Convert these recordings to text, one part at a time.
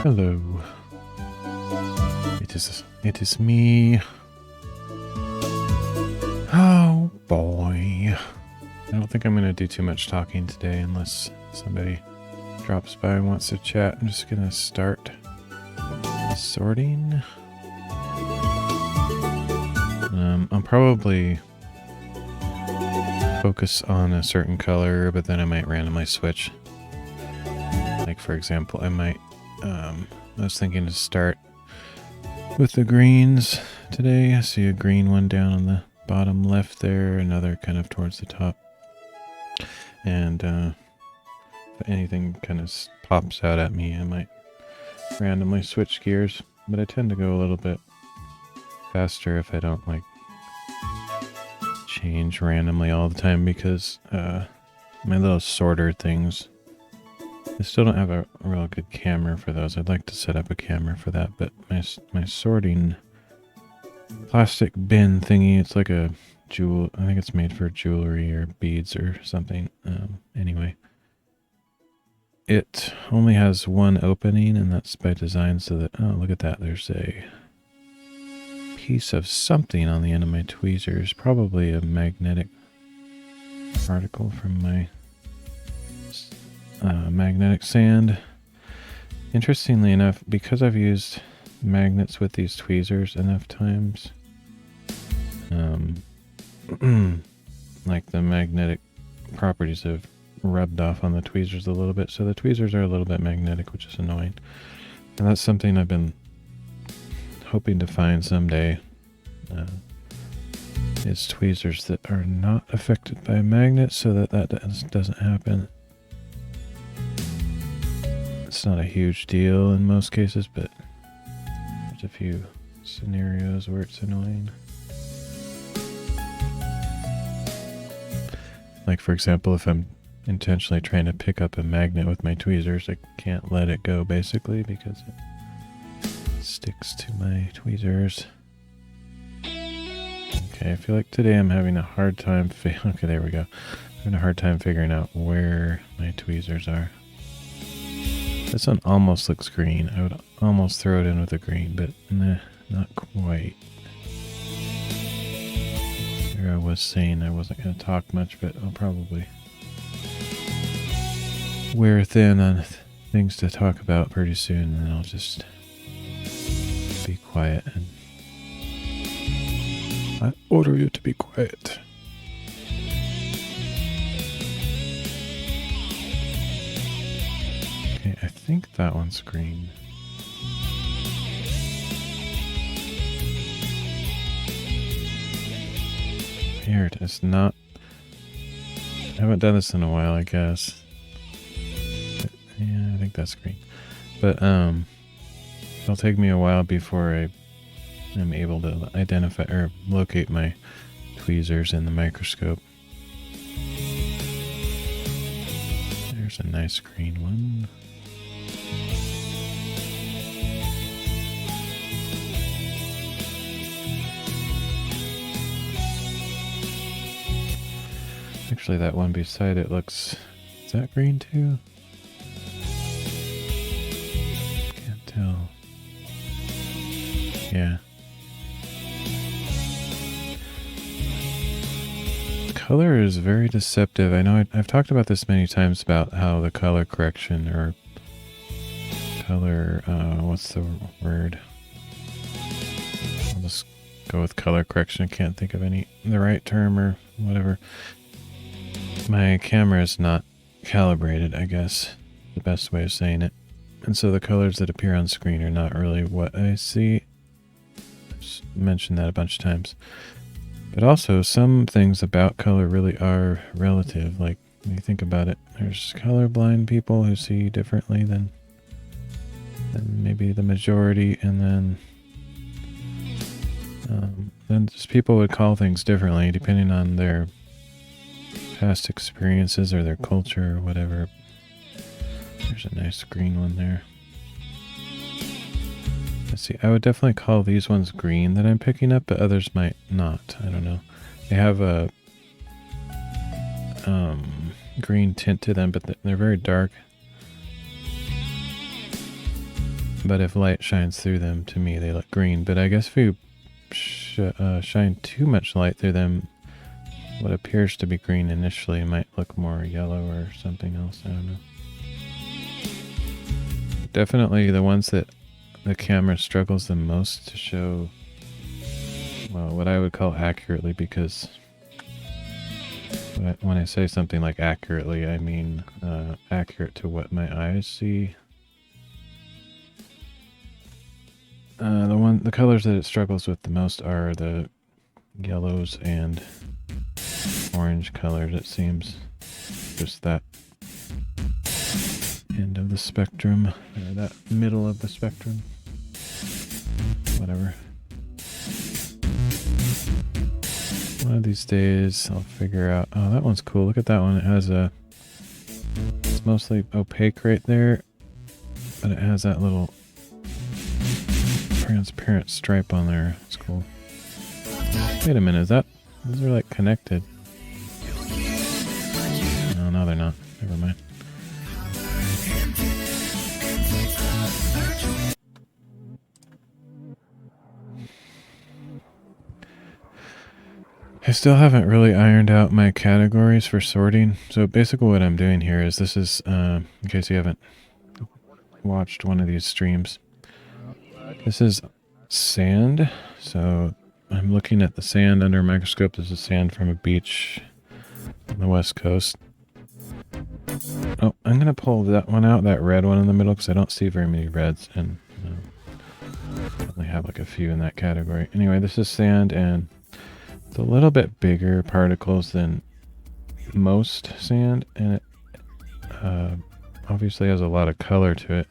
Hello. It is me. Oh boy. I don't think I'm going to do too much talking today unless somebody drops by and wants to chat. I'm just going to start sorting. I'll probably focus on a certain color, but then I might randomly switch. Like for example, I was thinking to start with the greens today. I see a green one down on the bottom left there, another kind of towards the top. And if anything kind of pops out at me, I might randomly switch gears. But I tend to go a little bit faster if I don't like change randomly all the time, because my little sorter things, I still don't have a real good camera for those. I'd like to set up a camera for that, but my sorting plastic bin thingy, it's like a jewel, I think it's made for jewelry or beads or something. Anyway, it only has one opening, and that's by design so that, oh, look at that, there's a piece of something on the end of my tweezers, probably a magnetic particle from my magnetic sand. Interestingly enough, because I've used magnets with these tweezers enough times, like the magnetic properties have rubbed off on the tweezers a little bit, so the tweezers are a little bit magnetic, which is annoying. And that's something I've been hoping to find someday, is tweezers that are not affected by magnets, so that doesn't happen. It's not a huge deal in most cases, but there's a few scenarios where it's annoying. Like for example, if I'm intentionally trying to pick up a magnet with my tweezers, I can't let it go basically because it sticks to my tweezers. Okay, I feel like today I'm having a hard time okay, there we go. Having a hard time figuring out where my tweezers are. This one almost looks green. I would almost throw it in with a green, but nah, not quite. Here I was saying I wasn't going to talk much, but I'll probably wear thin on things to talk about pretty soon, and then I'll just be quiet. And I order you to be quiet. Okay, I think that one's green. Weird, it's not. I haven't done this in a while, I guess. But, yeah, I think that's green. But it'll take me a while before I'm able to identify or locate my tweezers in the microscope. There's a nice green one. Actually, that one beside it looks... Is that green too? Can't tell. Yeah. Color is very deceptive. I know I've talked about this many times about how the color correction or color... what's the word? I'll just go with color correction. I can't think of the right term or whatever. My camera is not calibrated, I guess, the best way of saying it. And so the colors that appear on screen are not really what I see. I've mentioned that a bunch of times. But also, some things about color really are relative. Like, when you think about it, there's colorblind people who see differently than maybe the majority, and then just people would call things differently depending on their past experiences or their culture or whatever. There's a nice green one there. Let's see, I would definitely call these ones green that I'm picking up, but others might not. I don't know. They have a green tint to them, but they're very dark. But if light shines through them, to me they look green. But I guess if you shine too much light through them, what appears to be green initially might look more yellow or something else. I don't know. Definitely the ones that the camera struggles the most to show, well, what I would call accurately, because when I say something like accurately, I mean accurate to what my eyes see. The colors that it struggles with the most are the yellows and orange colors, it seems. Just that end of the spectrum, or that middle of the spectrum. Whatever. One of these days I'll figure out. Oh, that one's cool. Look at that one. It has it's mostly opaque right there, but it has that little transparent stripe on there. It's cool. Wait a minute, those are like connected. No, they're not. Never mind. I still haven't really ironed out my categories for sorting. So basically what I'm doing here is this is, in case you haven't watched one of these streams, this is sand. So I'm looking at the sand under a microscope. This is sand from a beach on the west coast. Oh, I'm going to pull that one out, that red one in the middle, because I don't see very many reds, and I only have like a few in that category. Anyway, this is sand, and it's a little bit bigger particles than most sand, and it obviously has a lot of color to it,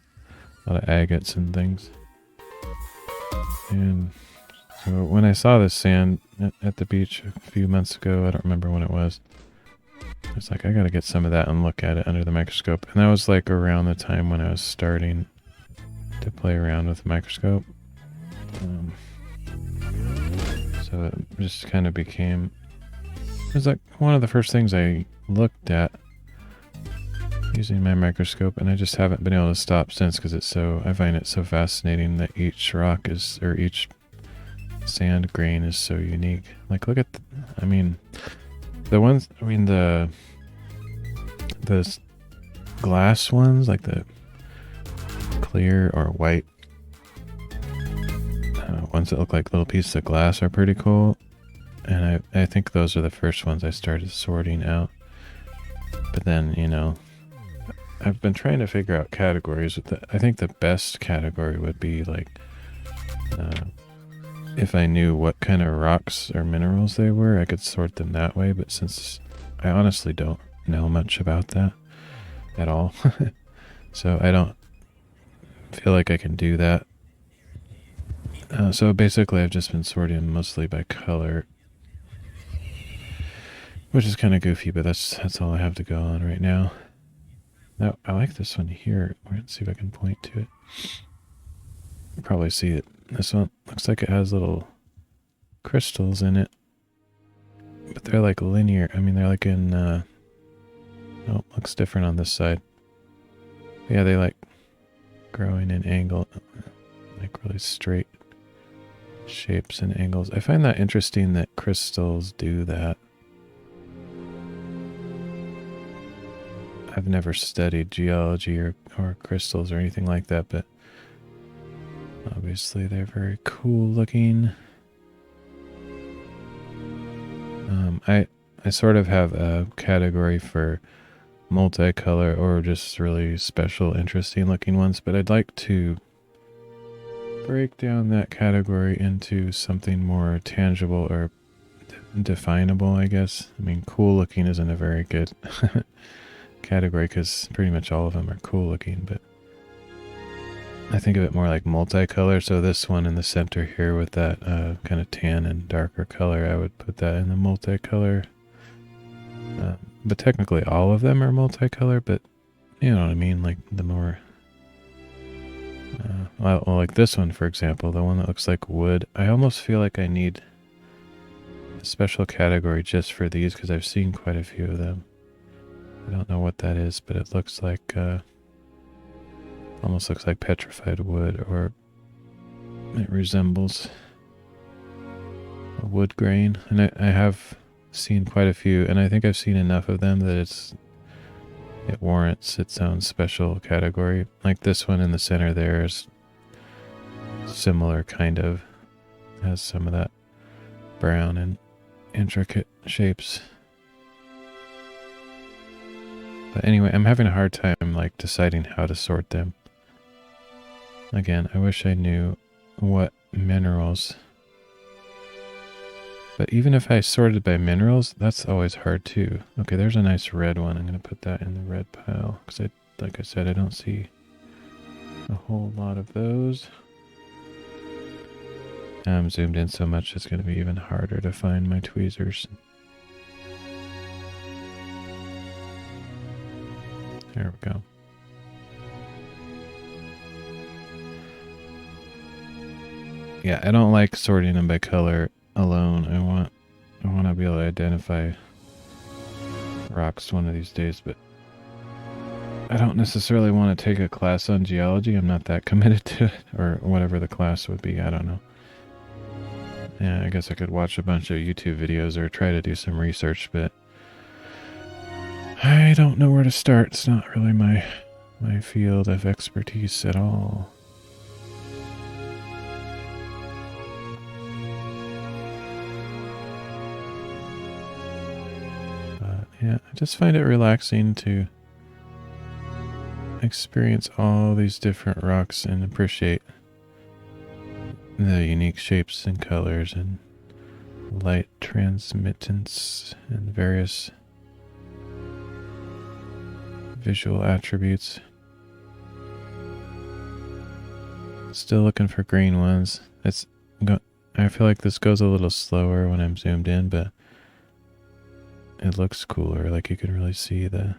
a lot of agates and things. And so when I saw this sand at the beach a few months ago, I don't remember when it was, it's like, I gotta get some of that and look at it under the microscope. And that was like around the time when I was starting to play around with the microscope. So it just kind of became, it was like one of the first things I looked at using my microscope, and I just haven't been able to stop since, because it's so, I find it so fascinating that each rock is, or each sand grain is so unique. Like, look at, the ones, the glass ones, like the clear or white ones that look like little pieces of glass are pretty cool. And I think those are the first ones I started sorting out. But then, you know, I've been trying to figure out categories. I think the best category would be like, if I knew what kind of rocks or minerals they were, I could sort them that way. But since I honestly don't know much about that at all, so I don't feel like I can do that. So basically I've just been sorting mostly by color, which is kind of goofy, but that's all I have to go on right now. Now, I like this one here. Let's see if I can point to it. You probably see it. This one looks like it has little crystals in it, but they're like linear. I mean, they're like in, oh, looks different on this side. Yeah, they like growing in angle, like really straight shapes and angles. I find that interesting that crystals do that. I've never studied geology or crystals or anything like that, but obviously they're very cool looking. I sort of have a category for multicolor or just really special, interesting looking ones, but I'd like to break down that category into something more tangible or definable, I guess. I mean, cool looking isn't a very good category because pretty much all of them are cool looking, but I think of it more like multicolor. So this one in the center here with that kind of tan and darker color, I would put that in the multicolor. But technically all of them are multicolor, but you know what I mean? Like the more, well, like this one, for example, the one that looks like wood, I almost feel like I need a special category just for these because I've seen quite a few of them. I don't know what that is, but it looks like Almost looks like petrified wood, or it resembles a wood grain. And I have seen quite a few, and I think I've seen enough of them that it warrants its own special category. Like this one in the center there is similar, kind of. Has some of that brown and intricate shapes. But anyway, I'm having a hard time like deciding how to sort them. Again, I wish I knew what minerals. But even if I sorted by minerals, that's always hard too. Okay, there's a nice red one. I'm going to put that in the red pile. Because like I said, I don't see a whole lot of those. I'm zoomed in so much it's going to be even harder to find my tweezers. There we go. Yeah, I don't like sorting them by color alone. I want to be able to identify rocks one of these days, but I don't necessarily want to take a class on geology. I'm not that committed to it, or whatever the class would be. I don't know. Yeah, I guess I could watch a bunch of YouTube videos or try to do some research, but I don't know where to start. It's not really my field of expertise at all. Yeah, I just find it relaxing to experience all these different rocks and appreciate the unique shapes and colors and light transmittance and various visual attributes. Still looking for green ones. I feel like this goes a little slower when I'm zoomed in, but it looks cooler. Like you can really see the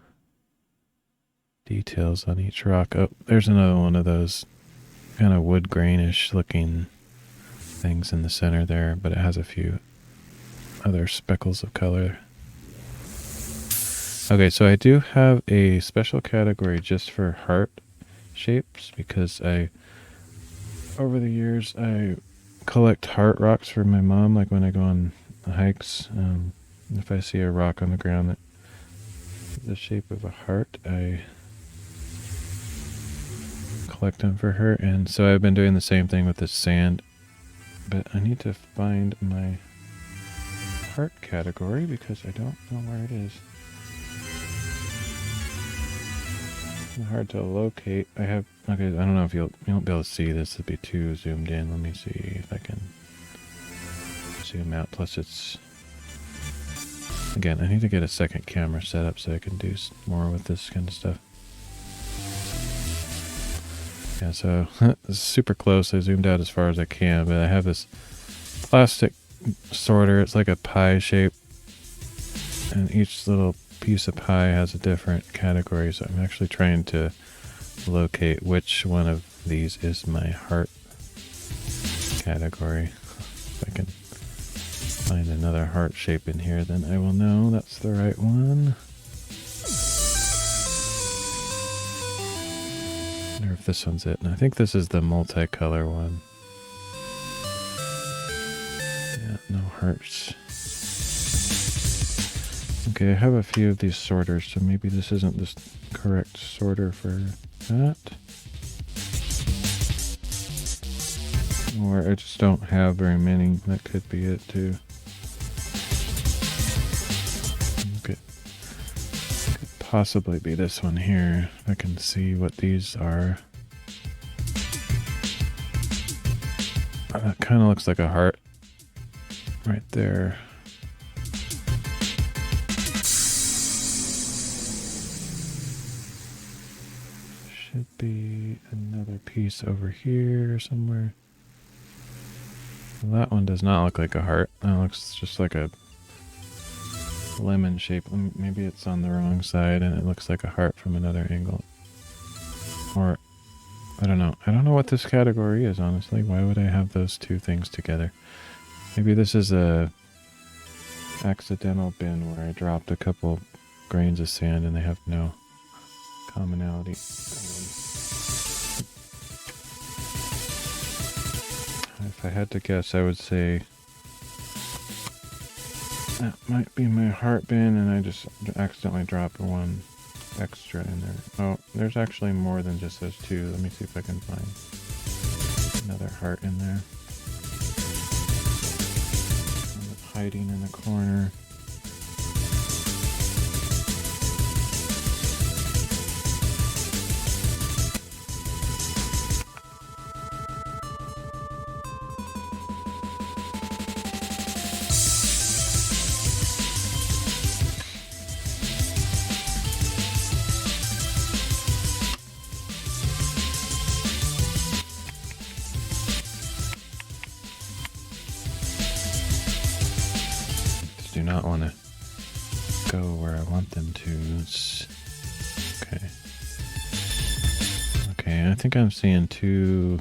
details on each rock. Oh, there's another one of those kind of wood grainish looking things in the center there, but it has a few other speckles of color. Okay, so I do have a special category just for heart shapes because over the years, I collect heart rocks for my mom, like when I go on hikes. If I see a rock on the ground that the shape of a heart, I collect them for her. And so I've been doing the same thing with this sand, but I need to find my heart category because I don't know where it is. It's hard to locate. Okay, I don't know if you won't be able to see this. It'd be too zoomed in. Let me see if I can zoom out. Plus it's, again, I need to get a second camera set up so I can do more with this kind of stuff. Yeah, so it's super close. I zoomed out as far as I can, but I have this plastic sorter. It's like a pie shape, and each little piece of pie has a different category. So I'm actually trying to locate which one of these is my heart category. If I can find another heart shape in here, then I will know that's the right one. I wonder if this one's it. And I think this is the multicolor one. Yeah, no hearts. Okay, I have a few of these sorters, so maybe this isn't the correct sorter for that. Or I just don't have very many. That could be it too. Okay. Could possibly be this one here. If I can see what these are. That kind of looks like a heart right there. Should be another piece over here somewhere. Well, that one does not look like a heart. That looks just like a lemon shape. Maybe it's on the wrong side and it looks like a heart from another angle. Or, I don't know. I don't know what this category is, honestly. Why would I have those two things together? Maybe this is a accidental bin where I dropped a couple grains of sand and they have no commonality. I had to guess, I would say that might be my heart bin, and I just accidentally dropped one extra in there. Oh, there's actually more than just those two. Let me see if I can find another heart in there. It's hiding in the corner. Do not want to go where I want them to. Okay. Okay, I think I'm seeing two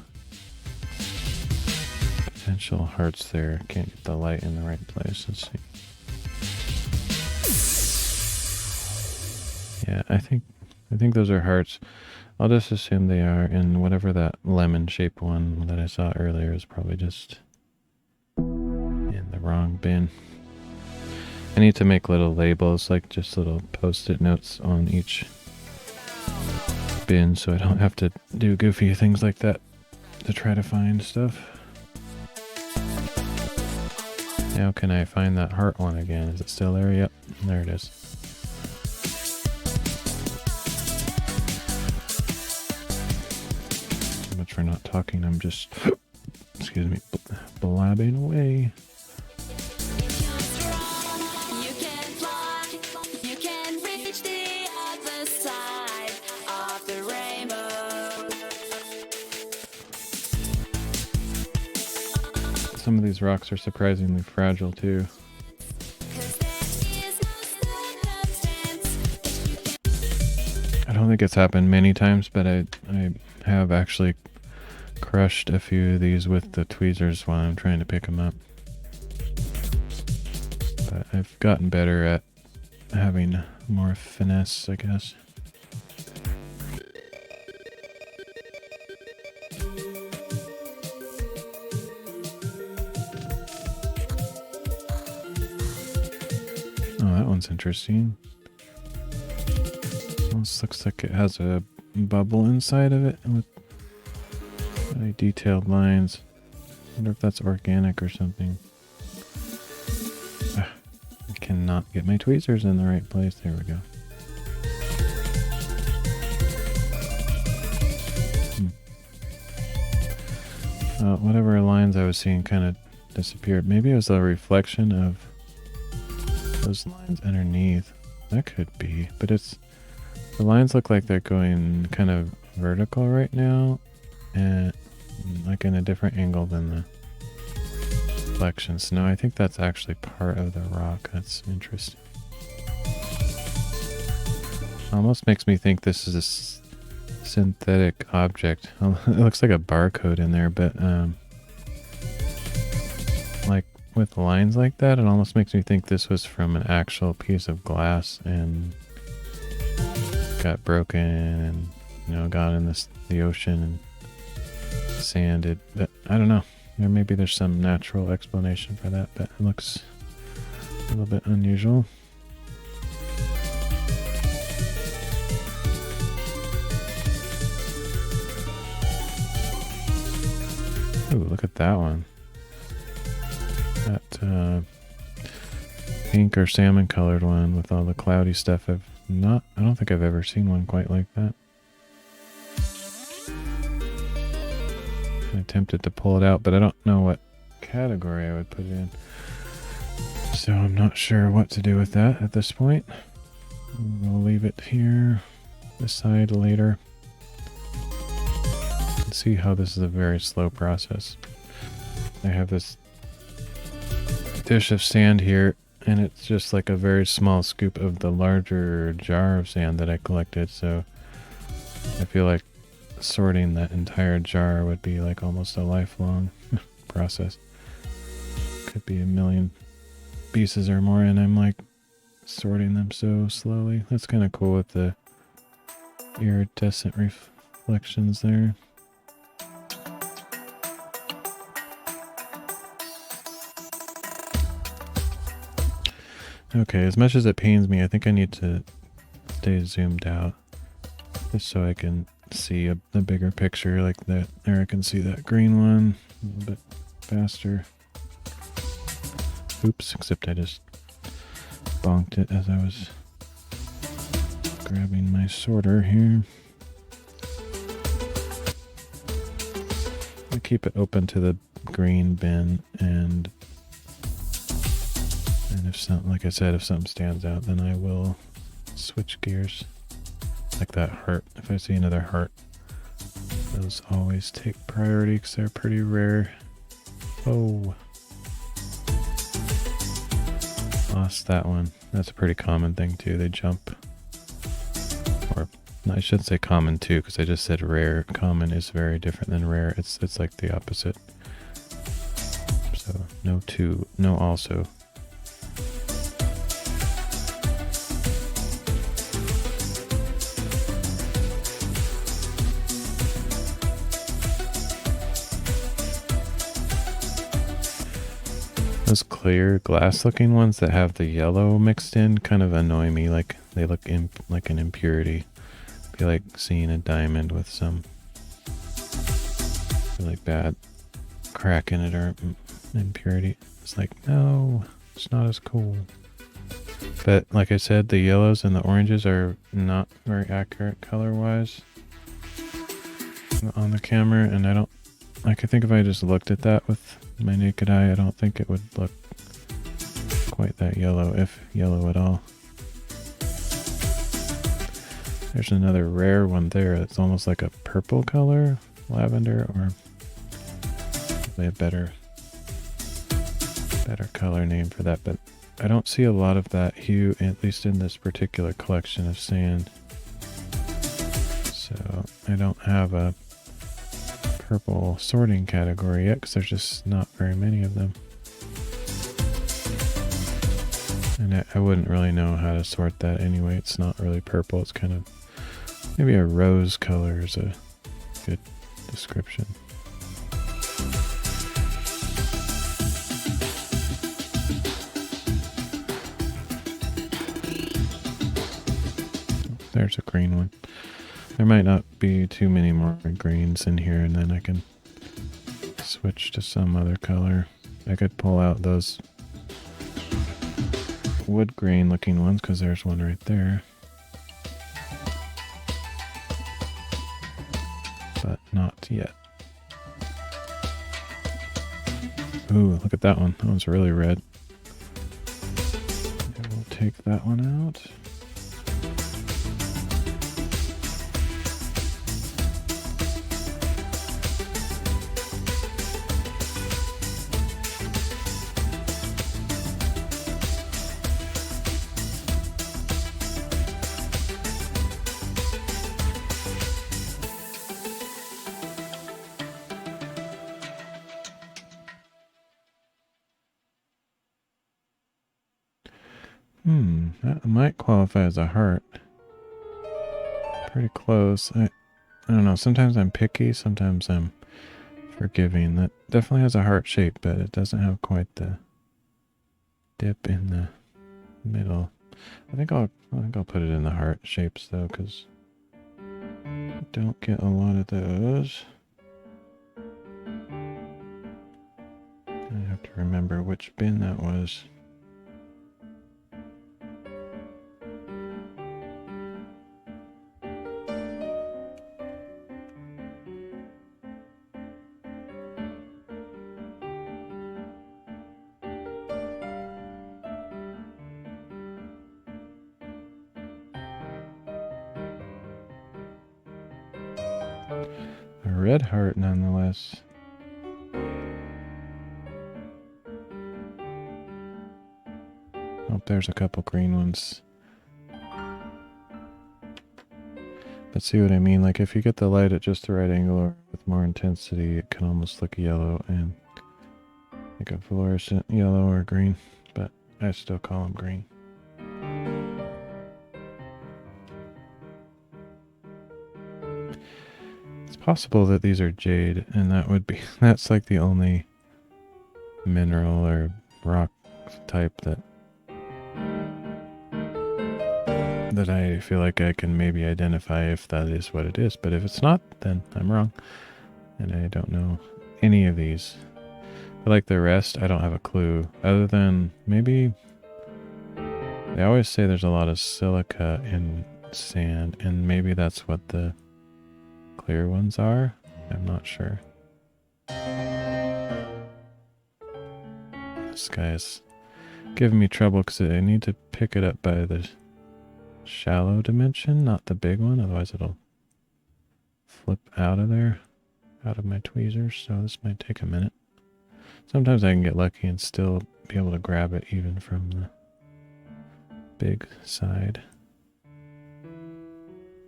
potential hearts there. Can't get the light in the right place. Let's see. Yeah, I think those are hearts. I'll just assume they are, and whatever that lemon-shaped one that I saw earlier is probably just in the wrong bin. I need to make little labels, like just little post-it notes on each bin so I don't have to do goofy things like that to try to find stuff. Now can I find that heart one again? Is it still there? Yep, there it is. So much for not talking, I'm just, excuse me, blabbing away. Some of these rocks are surprisingly fragile too. I don't think it's happened many times, but I have actually crushed a few of these with the tweezers while I'm trying to pick them up. But I've gotten better at having more finesse, I guess. Oh, that one's interesting. Almost looks like it has a bubble inside of it with really detailed lines. I wonder if that's organic or something. I cannot get my tweezers in the right place. There we go. Whatever lines I was seeing kind of disappeared. Maybe it was a reflection of those lines underneath. That could be, but it's, the lines look like they're going kind of vertical right now and like in a different angle than the reflections. No, I think that's actually part of the rock. That's interesting. Almost makes me think this is a synthetic object. It looks like a barcode in there, but like with lines like that, it almost makes me think this was from an actual piece of glass and got broken and, you know, got in the ocean and sanded. But I don't know. Maybe there's some natural explanation for that, but it looks a little bit unusual. Ooh, look at that one. That pink or salmon colored one with all the cloudy stuff. I don't think I've ever seen one quite like that. I attempted to pull it out, but I don't know what category I would put it in. So I'm not sure what to do with that at this point. We'll leave it here, decide later. And see how this is a very slow process. I have this dish of sand here, and it's just like a very small scoop of the larger jar of sand that I collected, so I feel like sorting that entire jar would be like almost a lifelong process. Could be a million pieces or more, and I'm like sorting them so slowly. That's kind of cool with the iridescent reflections there. Okay, as much as it pains me, I think I need to stay zoomed out. Just so I can see the bigger picture like that. There I can see that green one a little bit faster. Oops, except I just bonked it as I was grabbing my sorter here. I keep it open to the green bin, and if something, like I said, if something stands out, then I will switch gears. Like that heart. If I see another heart, those always take priority because they're pretty rare. Oh, lost that one. That's a pretty common thing too. They jump. Or no, I shouldn't say common too, because I just said rare. Common is very different than rare. It's like the opposite. So no two, no also. Those clear glass looking ones that have the yellow mixed in kind of annoy me. Like they look like an impurity. Be like seeing a diamond with some really bad crack in it or impurity. It's like, no, it's not as cool. But like I said, the yellows and the oranges are not very accurate color wise on the camera, and I think if I just looked at that with my naked eye, I don't think it would look quite that yellow, if yellow at all. There's another rare one there. It's almost like a purple color, lavender, or probably a better color name for that, but I don't see a lot of that hue, at least in this particular collection of sand. So I don't have a purple sorting category yet because there's just not very many of them. And I wouldn't really know how to sort that anyway. It's not really purple. It's kind of maybe a rose color is a good description. There's a green one. There might not be too many more greens in here, and then I can switch to some other color. I could pull out those wood grain looking ones because there's one right there. But not yet. Ooh, look at that one. That one's really red. I will take that one out. That might qualify as a heart. Pretty close. I don't know, sometimes I'm picky, sometimes I'm forgiving. That definitely has a heart shape, but it doesn't have quite the dip in the middle. I think I'll put it in the heart shapes though, because I don't get a lot of those. I have to remember which bin that was. A red heart nonetheless. Oh, there's a couple green ones. But see what I mean? Like if you get the light at just the right angle or with more intensity, it can almost look yellow and like a fluorescent yellow or green, but I still call them green. It's possible that these are jade, and that's like the only mineral or rock type that that I feel like I can maybe identify if that is what it is. But if it's not, then I'm wrong. And I don't know any of these. But like the rest, I don't have a clue. Other than maybe... They always say there's a lot of silica in sand, and maybe that's what the clear ones are. I'm not sure. This guy's giving me trouble because I need to pick it up by the shallow dimension, not the big one. Otherwise it'll flip out of there, out of my tweezers. So this might take a minute. Sometimes I can get lucky and still be able to grab it even from the big side.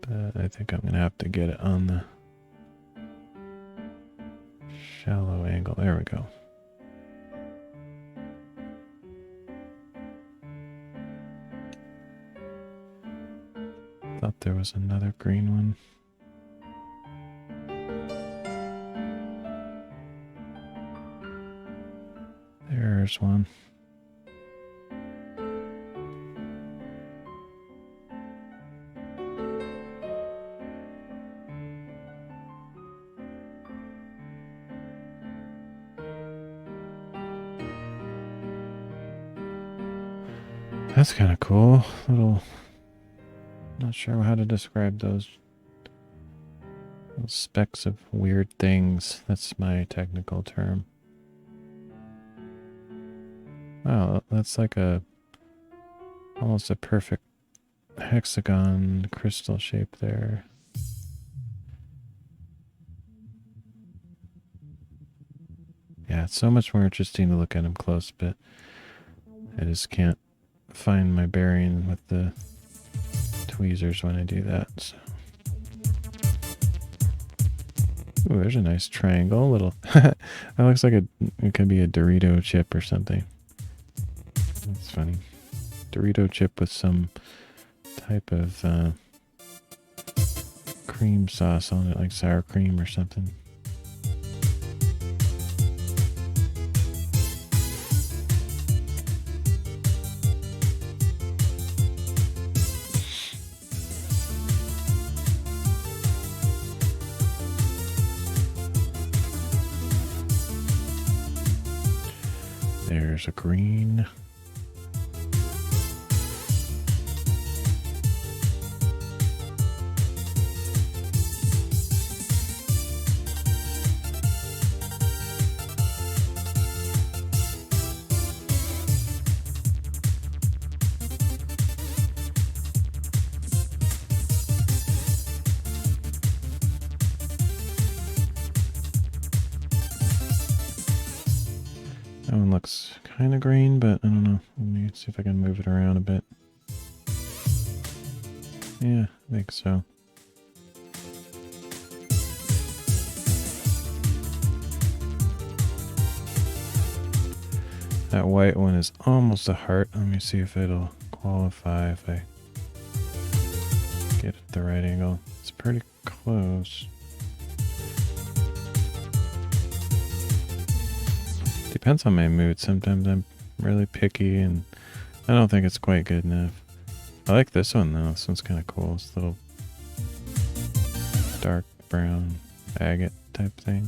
But I think I'm going to have to get it on the shallow angle. There we go. Thought there was another green one. There's one. That's kind of cool. Little, not sure how to describe those. Little specks of weird things. That's my technical term. Wow, that's like almost a perfect hexagon crystal shape there. Yeah, it's so much more interesting to look at them close, but I just can't find my bearing with the tweezers when I do that. So. Ooh, there's a nice triangle. Little that looks like it could be a Dorito chip or something. That's funny. Dorito chip with some type of cream sauce on it, like sour cream or something. There's a green. That one looks kind of green, but I don't know. Let me see if I can move it around a bit. Yeah, I think so. That white one is almost a heart. Let me see if it'll qualify if I get it at the right angle. It's pretty close. Depends on my mood. Sometimes I'm really picky and I don't think it's quite good enough. I like this one though. This one's kind of cool. It's a little dark brown agate type thing.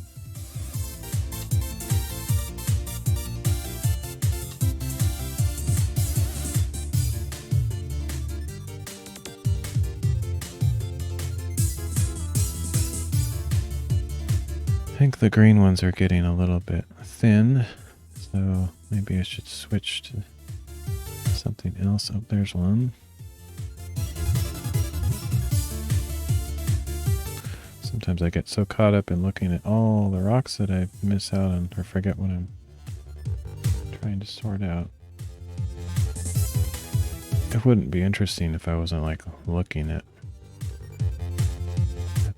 I think the green ones are getting a little bit thin, so maybe I should switch to something else. Oh, there's one. Sometimes I get so caught up in looking at all the rocks that I miss out on or forget what I'm trying to sort out. It wouldn't be interesting if I wasn't like looking at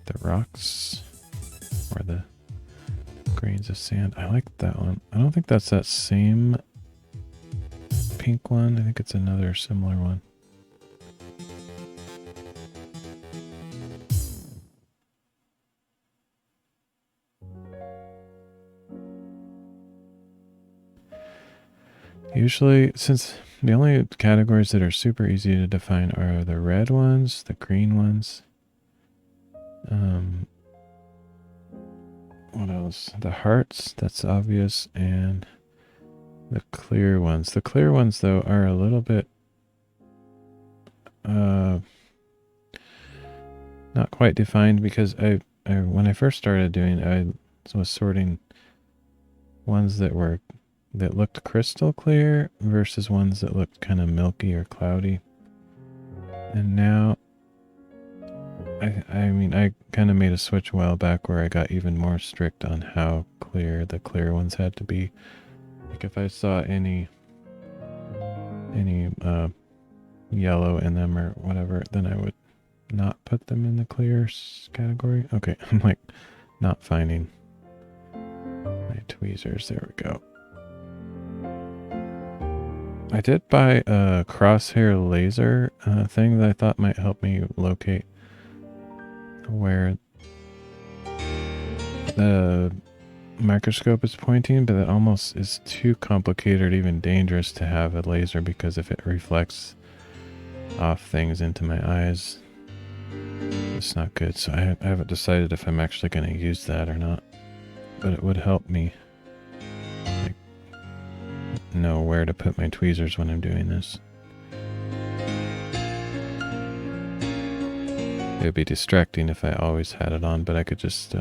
the rocks or the grains of sand. I like that one. I don't think that's that same pink one. I think it's another similar one. Usually, since The only categories that are super easy to define are the red ones, the green ones. What else? The hearts, that's obvious, and the clear ones. The clear ones, though, are a little bit not quite defined because I when I first started doing, I was sorting ones that looked crystal clear versus ones that looked kind of milky or cloudy. And now, I mean, I kind of made a switch a while back where I got even more strict on how clear the clear ones had to be. Like if I saw any yellow in them or whatever, then I would not put them in the clear category. Okay, I'm like not finding my tweezers. There we go. I did buy a crosshair laser thing that I thought might help me locate where the microscope is pointing, but it almost is too complicated or even dangerous to have a laser because if it reflects off things into my eyes, it's not good. So I haven't decided if I'm actually going to use that or not, but it would help me like know where to put my tweezers when I'm doing this. It would be distracting if I always had it on, but I could just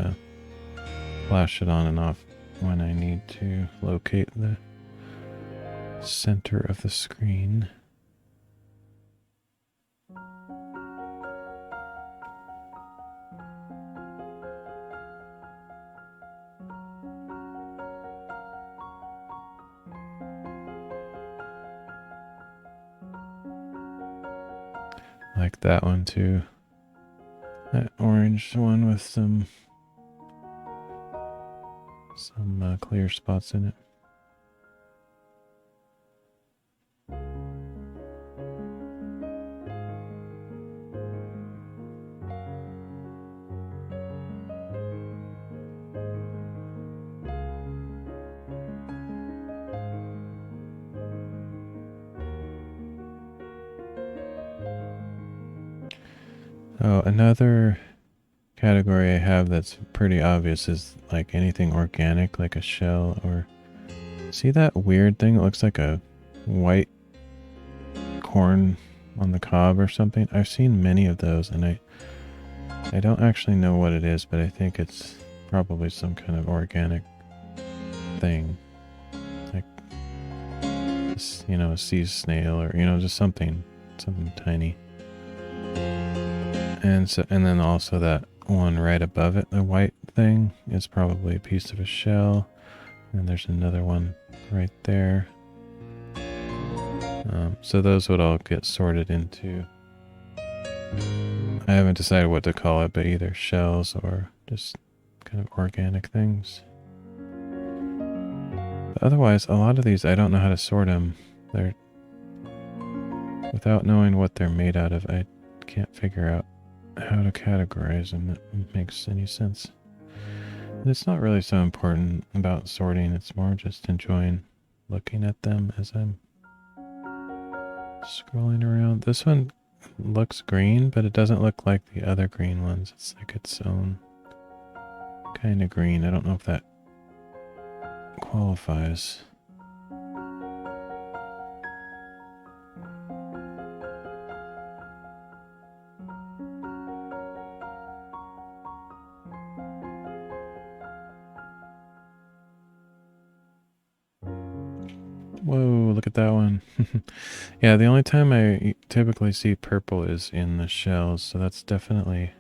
flash it on and off when I need to locate the center of the screen. Like that one too. That orange one with some clear spots in it. Oh, another category I have that's pretty obvious is like anything organic, like a shell or... See that weird thing that looks like a white corn on the cob or something? I've seen many of those and I don't actually know what it is, but I think it's probably some kind of organic thing. Like, you know, a sea snail or, you know, just something tiny. And then also that one right above it, the white thing, is probably a piece of a shell. And there's another one right there. So those would all get sorted into... I haven't decided what to call it, but either shells or just kind of organic things. But otherwise, a lot of these, I don't know how to sort them. They're... Without knowing what they're made out of, I can't figure out how to categorize them that makes any sense. And it's not really so important about sorting, it's more just enjoying looking at them as I'm scrolling around. This one looks green, but it doesn't look like the other green ones. It's like its own kind of green. I don't know if that qualifies. Whoa, look at that one. Yeah, the only time I typically see purple is in the shells, so that's definitely,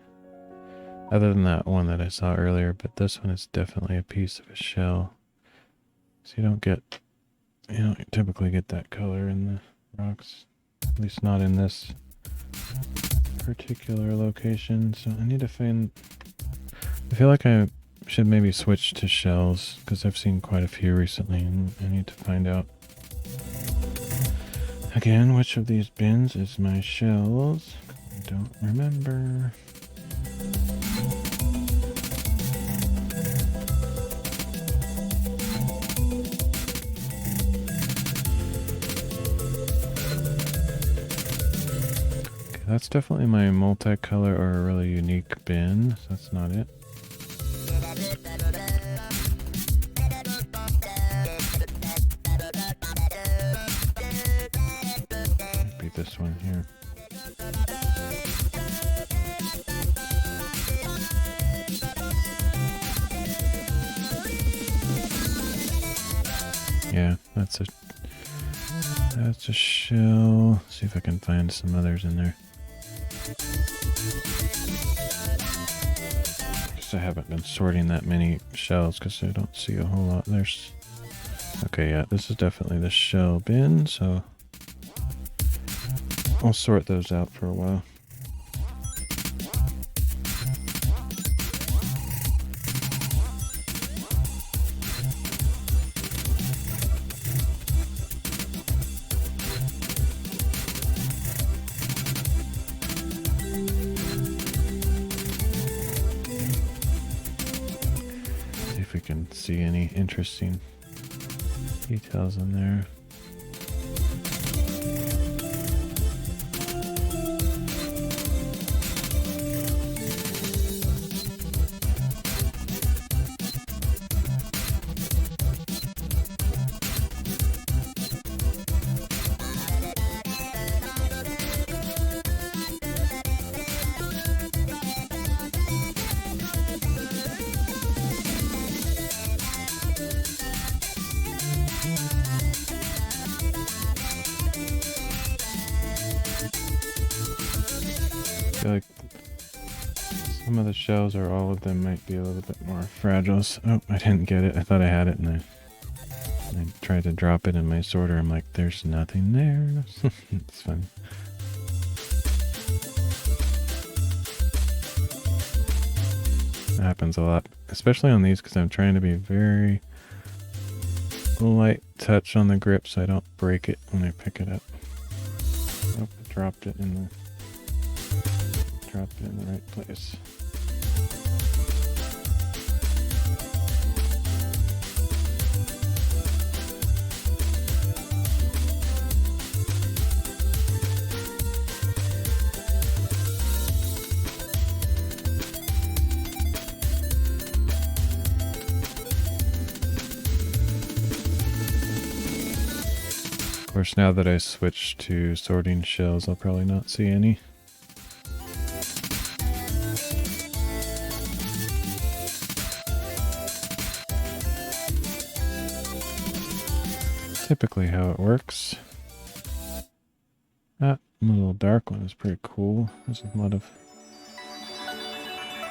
other than that one that I saw earlier, but this one is definitely a piece of a shell. So you don't typically get that color in the rocks, at least not in this particular location. So I need to find, I feel like I should maybe switch to shells because I've seen quite a few recently and I need to find out again which of these bins is my shells. I don't remember. that's definitely my multicolor or a really unique bin. So that's not it. Maybe this one here. Yeah, that's a shell. See if I can find some others in there. I haven't been sorting that many shells because I don't see a whole lot. There's okay, yeah, this is definitely the shell bin, so I'll sort those out for a while. We can see any interesting details in there. I feel like some of the shells, or all of them, might be a little bit more fragile. Oh, I didn't get it. I thought I had it, and I tried to drop it in my sorter. I'm like, there's nothing there. It's fun. That happens a lot, especially on these, because I'm trying to be very light touch on the grip so I don't break it when I pick it up. Oh, I dropped it in the right place. Of course, now that I switched to sorting shells, I'll probably not see any. Typically how it works. That little dark one is pretty cool. There's a lot of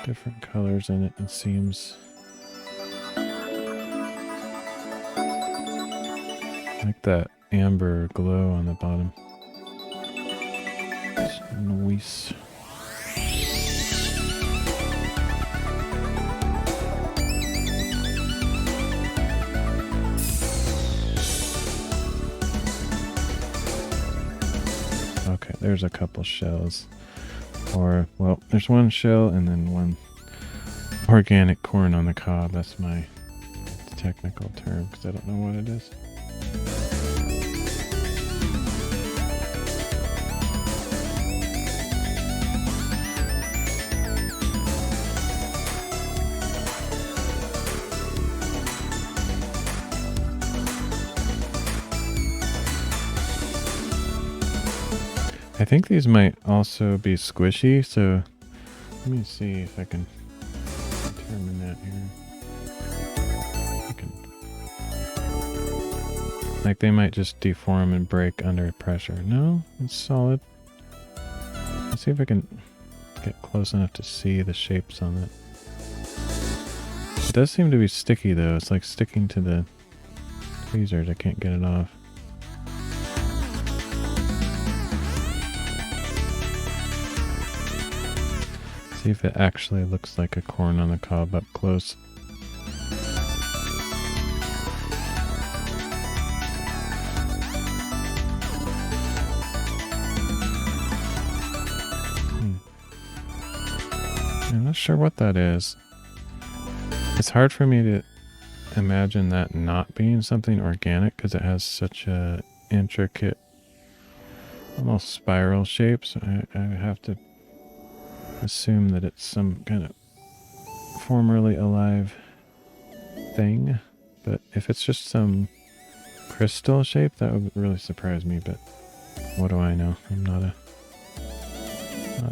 different colors in it, it seems. Like that amber glow on the bottom. It's nice. Okay, there's a couple shells. Or, well, there's one shell and then one organic corn on the cob. That's my technical term because I don't know what it is. I think these might also be squishy, so let me see if I can determine that here. Like they might just deform and break under pressure. No, it's solid. Let's see if I can get close enough to see the shapes on it. It does seem to be sticky though. It's like sticking to the tweezers. I can't get it off. See if it actually looks like a corn on the cob up close. I'm not sure what that is. It's hard for me to imagine that not being something organic because it has such a intricate almost spiral shapes. I have to assume that it's some kind of formerly alive thing. But if it's just some crystal shape, that would really surprise me. But what do I know? I'm not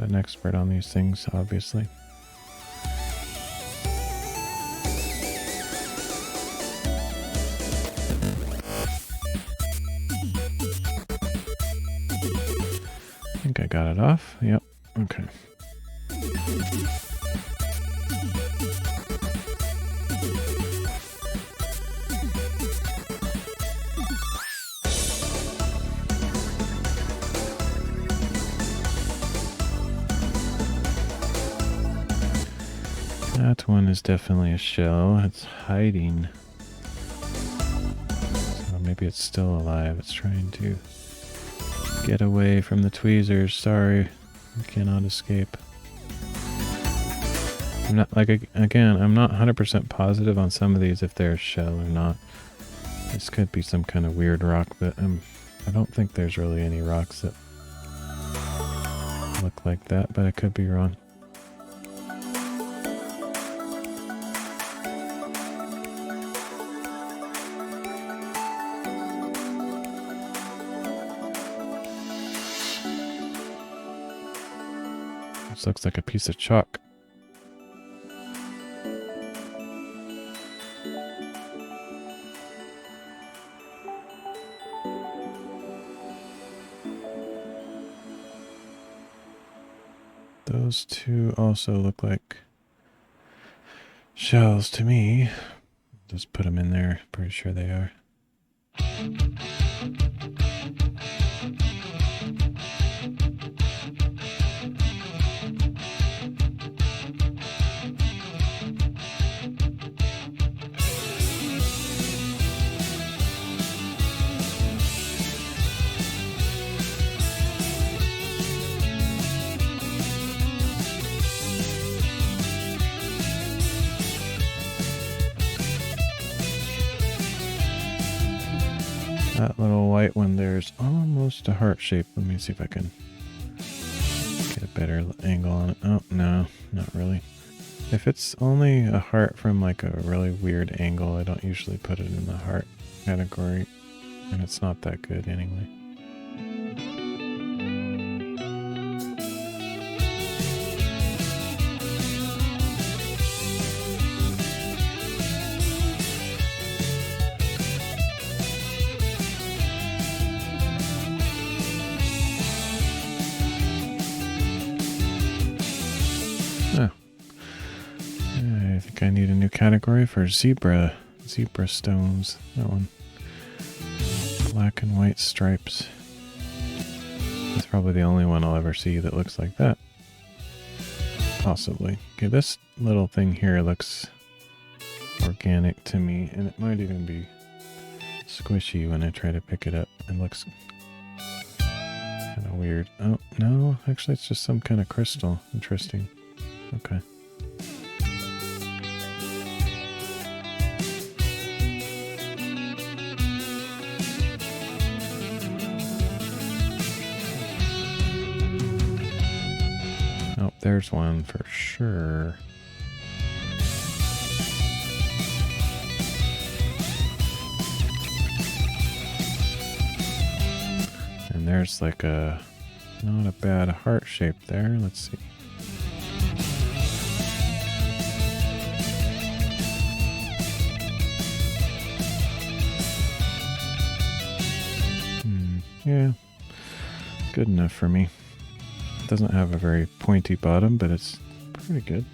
an expert on these things, obviously. I think I got it off. Yep. Okay. That one is definitely a shell. It's hiding. So maybe it's still alive. It's trying to get away from the tweezers. Sorry. I cannot escape. I'm not, like, again, I'm not 100% positive on some of these if they're a shell or not. This could be some kind of weird rock, but I don't think there's really any rocks that look like that, but I could be wrong. This looks like a piece of chalk. Those two also look like shells to me. Just put them in there. Pretty sure they are. That little white one there's almost a heart shape. Let me see if I can get a better angle on it. Oh, no, not really. If it's only a heart from like a really weird angle, I don't usually put it in the heart category. And it's not that good anyway. I think I need a new category for zebra stones. That one. Black and white stripes. That's probably the only one I'll ever see that looks like that. Possibly. Okay, this little thing here looks organic to me, and it might even be squishy when I try to pick it up. It looks kind of weird. Oh, no, actually it's just some kind of crystal. Interesting. Okay. Oh, there's one for sure. And there's like a, not a bad heart shape there. Let's see. Yeah, good enough for me. Doesn't have a very pointy bottom, but it's pretty good.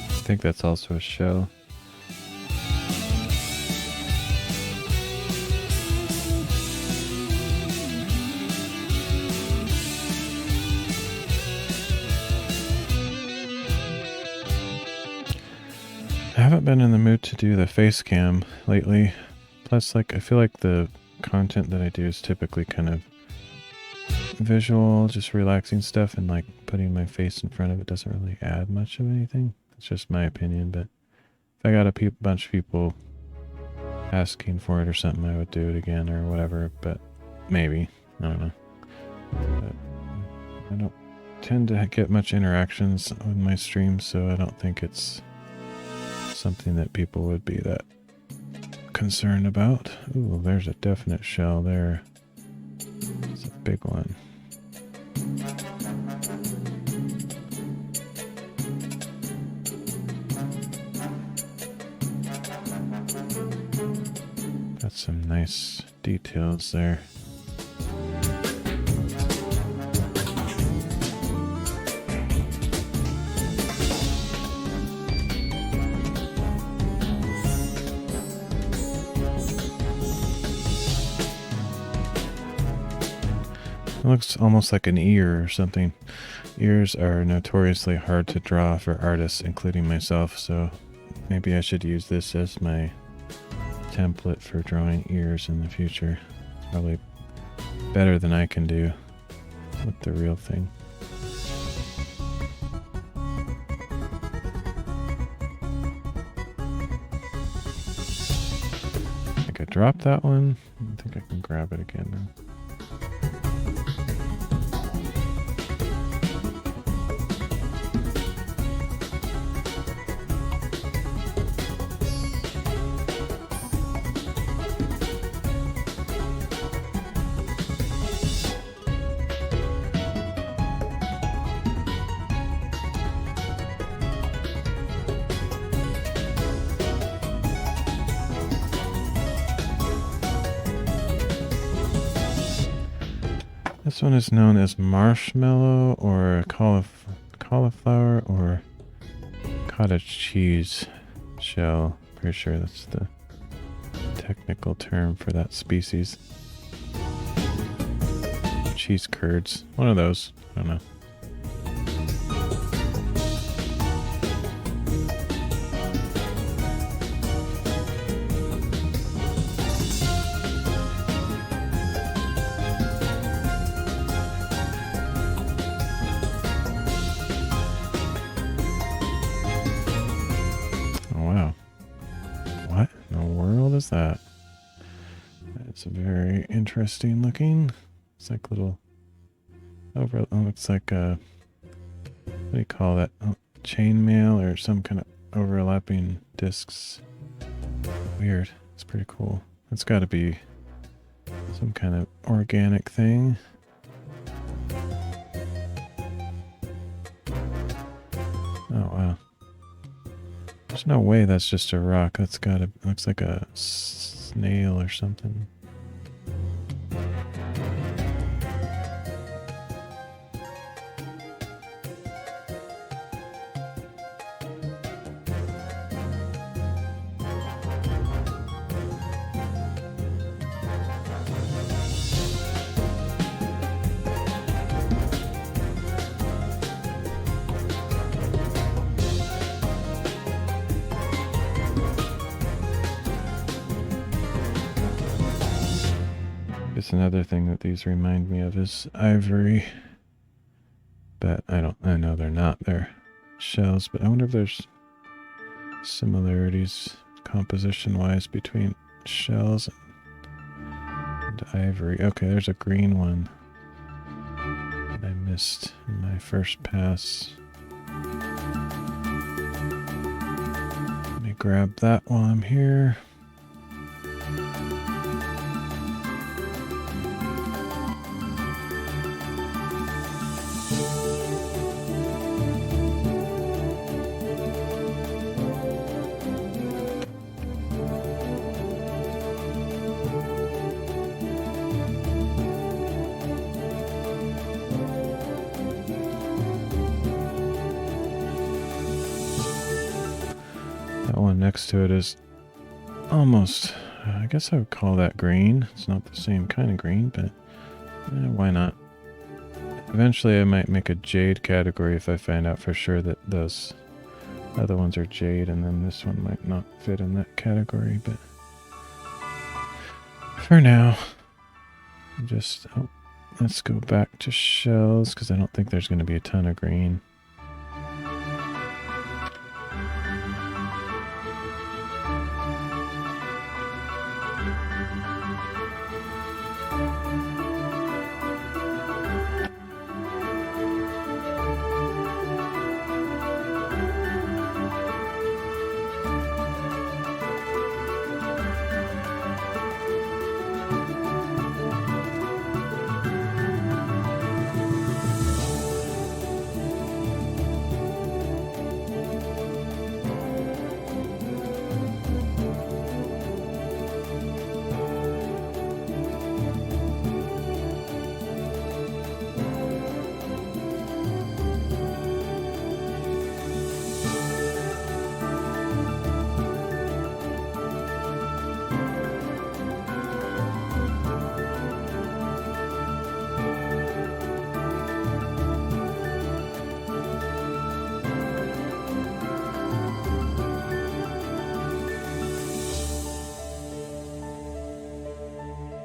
I think that's also a shell. I haven't been in the mood to do the face cam lately. Plus, like, I feel like the content that I do is typically kind of visual, just relaxing stuff, and like putting my face in front of it doesn't really add much of anything. It's just my opinion, but if I got a bunch of people asking for it or something, I would do it again or whatever, but maybe. I don't know. But I don't tend to get much interactions on my streams, so I don't think it's something that people would be that concerned about. Ooh, there's a definite shell there. It's a big one. Got some nice details there. It looks almost like an ear or something. Ears are notoriously hard to draw for artists, including myself, so maybe I should use this as my template for drawing ears in the future. It's probably better than I can do with the real thing. I think I dropped that one. I think I can grab it again now. This one is known as marshmallow or cauliflower or cottage cheese shell. Pretty sure that's the technical term for that species. Cheese curds. One of those. I don't know. That it's very interesting looking. It's like little over. Looks like a, what do you call that? Oh, chainmail or some kind of overlapping discs. Weird. It's pretty cool. It's got to be some kind of organic thing. Oh wow. There's no way that's just a rock. That's gotta, looks like a snail or something. Another thing that these remind me of is ivory, but I know they're not. They're shells, but I wonder if there's similarities composition wise between shells and ivory. Okay, there's a green one that I missed in my first pass. Let me grab that while I'm here. Next to it is almost, I guess I would call that green. It's not the same kind of green, but why not? Eventually I might make a jade category if I find out for sure that those other ones are jade, and then this one might not fit in that category, but for now, just, oh, let's go back to shells because I don't think there's going to be a ton of green.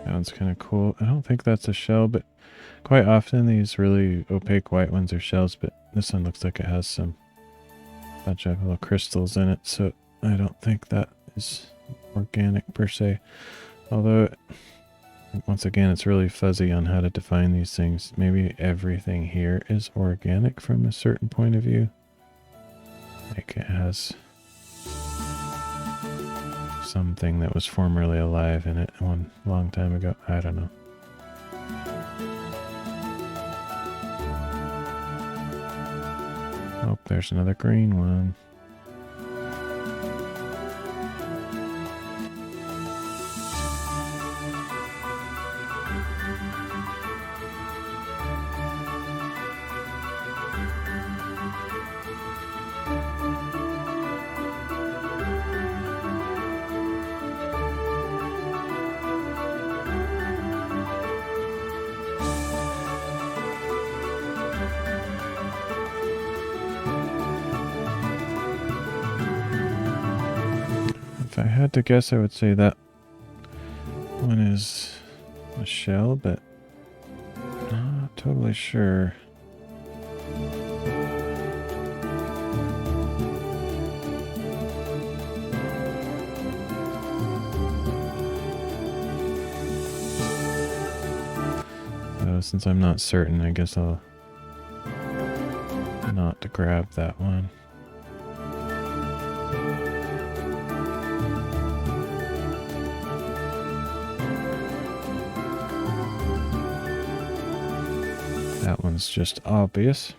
Sounds kind of cool. I don't think that's a shell, but quite often these really opaque white ones are shells, but this one looks like it has some bunch of little crystals in it, so I don't think that is organic per se. Although, once again, it's really fuzzy on how to define these things. Maybe everything here is organic from a certain point of view. Like it has something that was formerly alive in it one long time ago. I don't know. Oh, there's another green one. If I had to guess, I would say that one is a shell, but not totally sure. So since I'm not certain, I guess I'll not grab that one. That one's just obvious.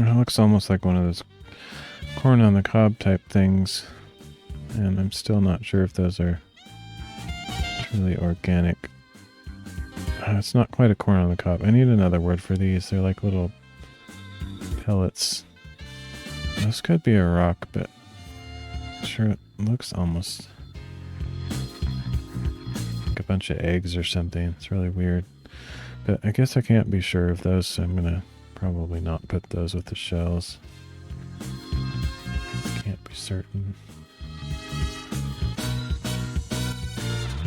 It looks almost like one of those corn on the cob type things, and I'm still not sure if those are truly organic. It's not quite a corn on the cob. I need another word for these. They're like little pellets. This could be a rock, but I'm sure it looks almost like a bunch of eggs or something. It's really weird. But I guess I can't be sure of those, so I'm gonna probably not put those with the shells. Can't be certain.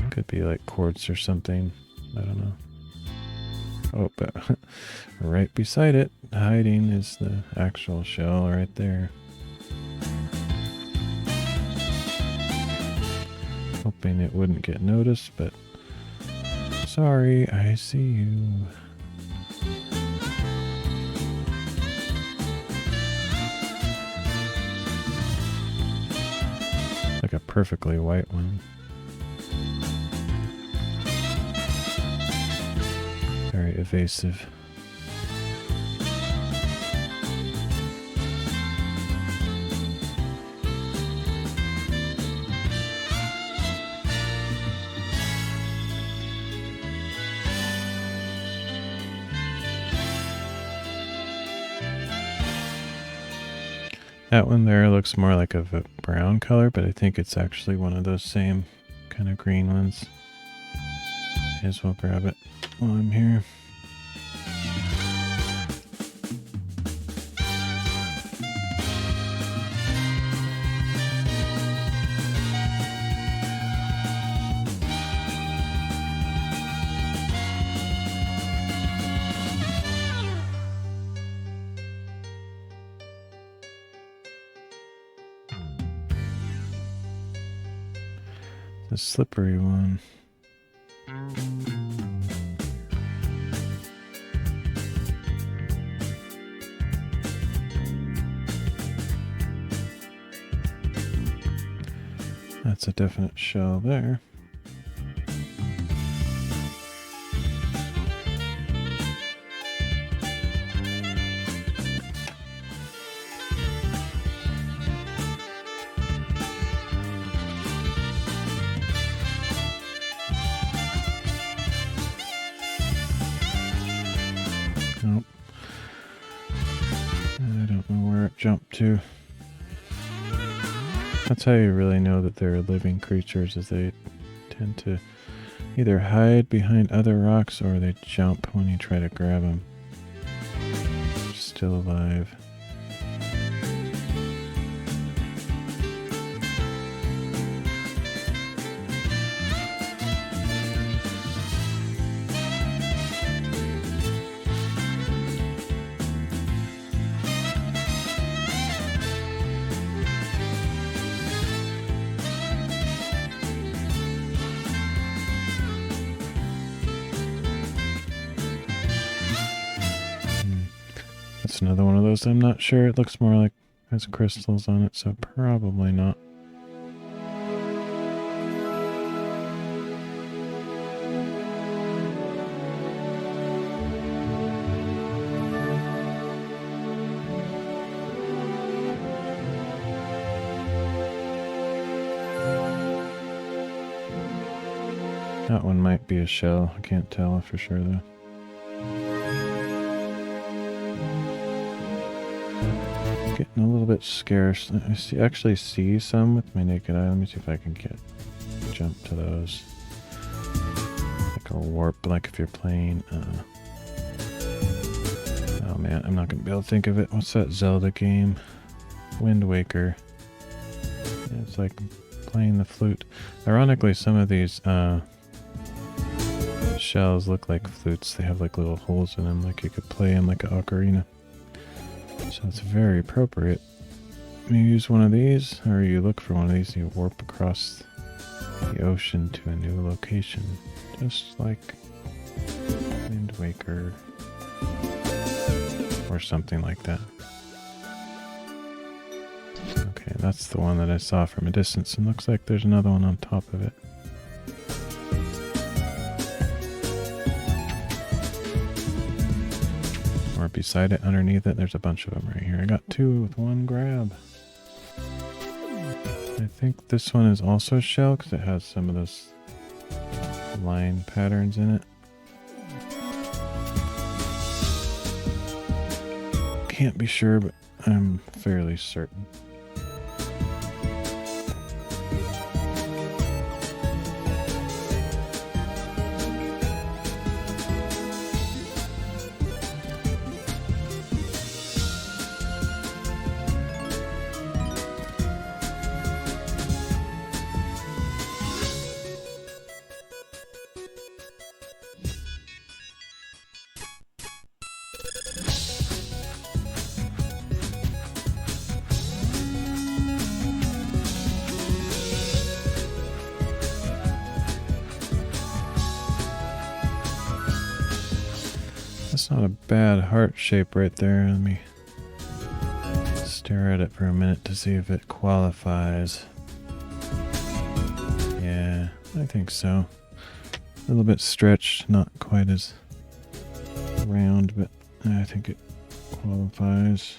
Could be like quartz or something. I don't know. Oh, but right beside it, hiding, is the actual shell right there. Hoping it wouldn't get noticed, but sorry, I see you. Like a perfectly white one. evasive. That one there looks more like a brown color, but I think it's actually one of those same kind of green ones. May as well grab it while I'm here. The slippery one. That's a definite shell there. Nope. I don't know where it jumped to. That's how you really know that they're living creatures, is they tend to either hide behind other rocks or they jump when you try to grab them. Still alive. That's another one of those. I'm not sure. It looks more like it has crystals on it, so probably not. That one might be a shell. I can't tell for sure though. Getting a little bit scarce. I actually see some with my naked eye. Let me see if I can jump to those. Like a warp, like if you're playing. Oh man, I'm not gonna be able to think of it. What's that Zelda game? Wind Waker. Yeah, it's like playing the flute. Ironically, some of these shells look like flutes. They have like little holes in them, like you could play in like an ocarina. So it's very appropriate. You use one of these, or you look for one of these, and you warp across the ocean to a new location. Just like Wind Waker. Or something like that. Okay, that's the one that I saw from a distance, and looks like there's another one on top of it. Or beside it, underneath it, there's a bunch of them right here. I got two with one grab. I think this one is also a shell because it has some of those line patterns in it. Can't be sure, but I'm fairly certain. That's not a bad heart shape right there. Let me stare at it for a minute to see if it qualifies. Yeah, I think so. A little bit stretched, not quite as round, but I think it qualifies.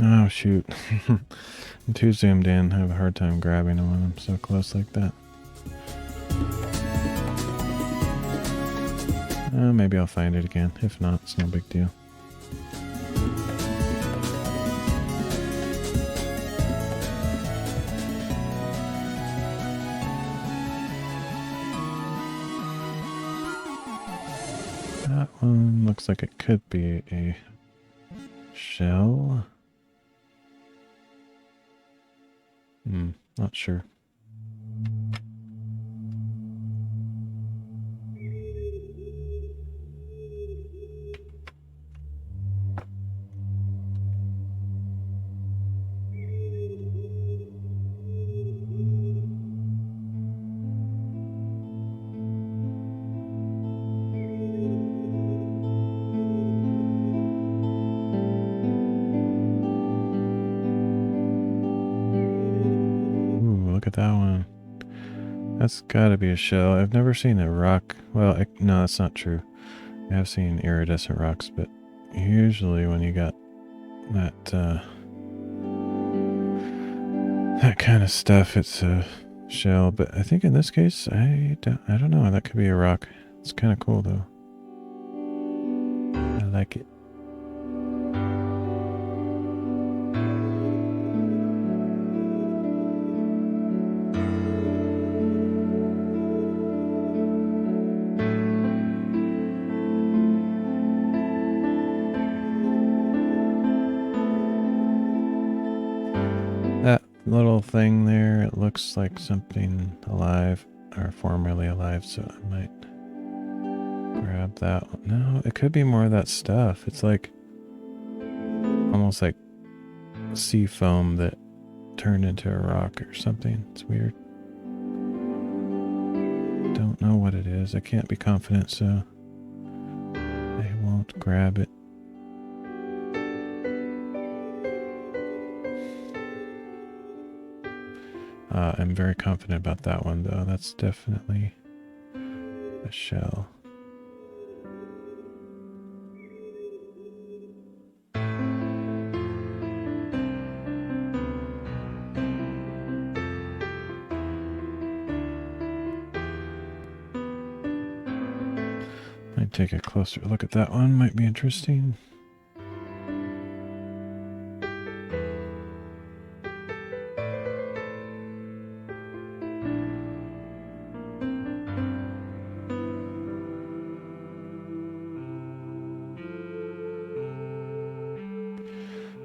Oh, shoot. I'm too zoomed in. I have a hard time grabbing them when I'm so close like that. Maybe I'll find it again. If not, it's no big deal. That one looks like it could be a shell. Not sure. Look at that one. That's gotta be a shell. I've never seen a rock. Well, no, that's not true. I have seen iridescent rocks, but usually when you got that that kind of stuff, it's a shell. But I think in this case, I don't know. That could be a rock. It's kind of cool though. I like it. That little thing there, it looks like something alive or formerly alive, so I might grab that one. No, it could be more of that stuff. It's like almost like sea foam that turned into a rock or something. It's weird. Don't know what it is. I can't be confident, so I won't grab it. I'm very confident about that one, though. That's definitely a shell. I'd take a closer look at that one. Might be interesting.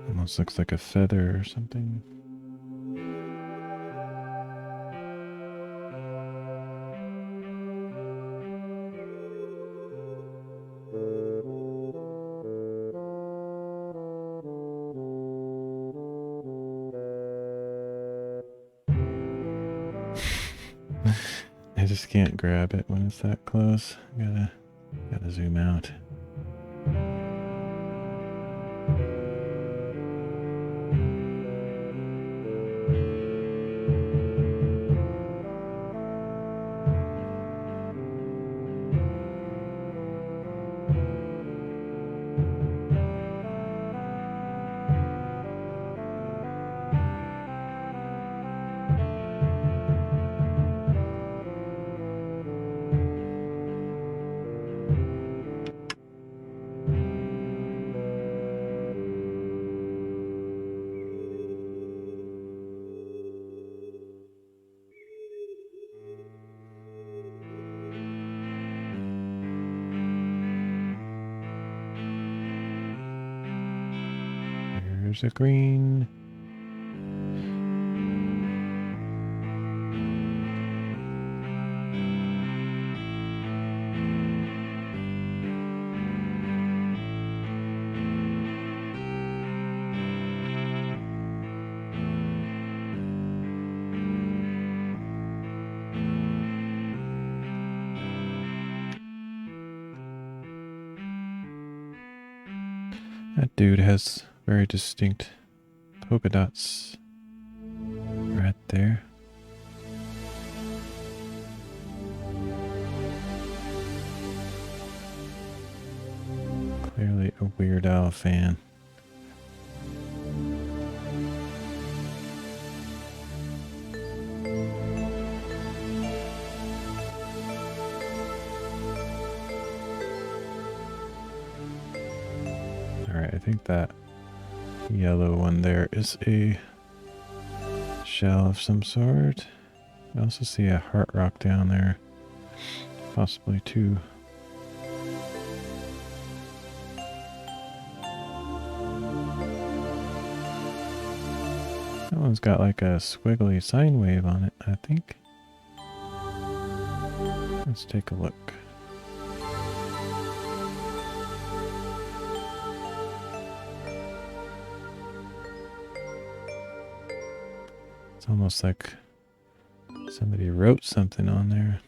Almost looks like a feather or something. I just can't grab it when it's that close. Gotta zoom out. There's a green. That dude has very distinct polka dots right there. Clearly a Weird Al fan. Alright, I think that yellow one there is a shell of some sort. I also see a heart rock down there. Possibly two. That one's got like a squiggly sine wave on it, I think. Let's take a look. It's almost like somebody wrote something on there.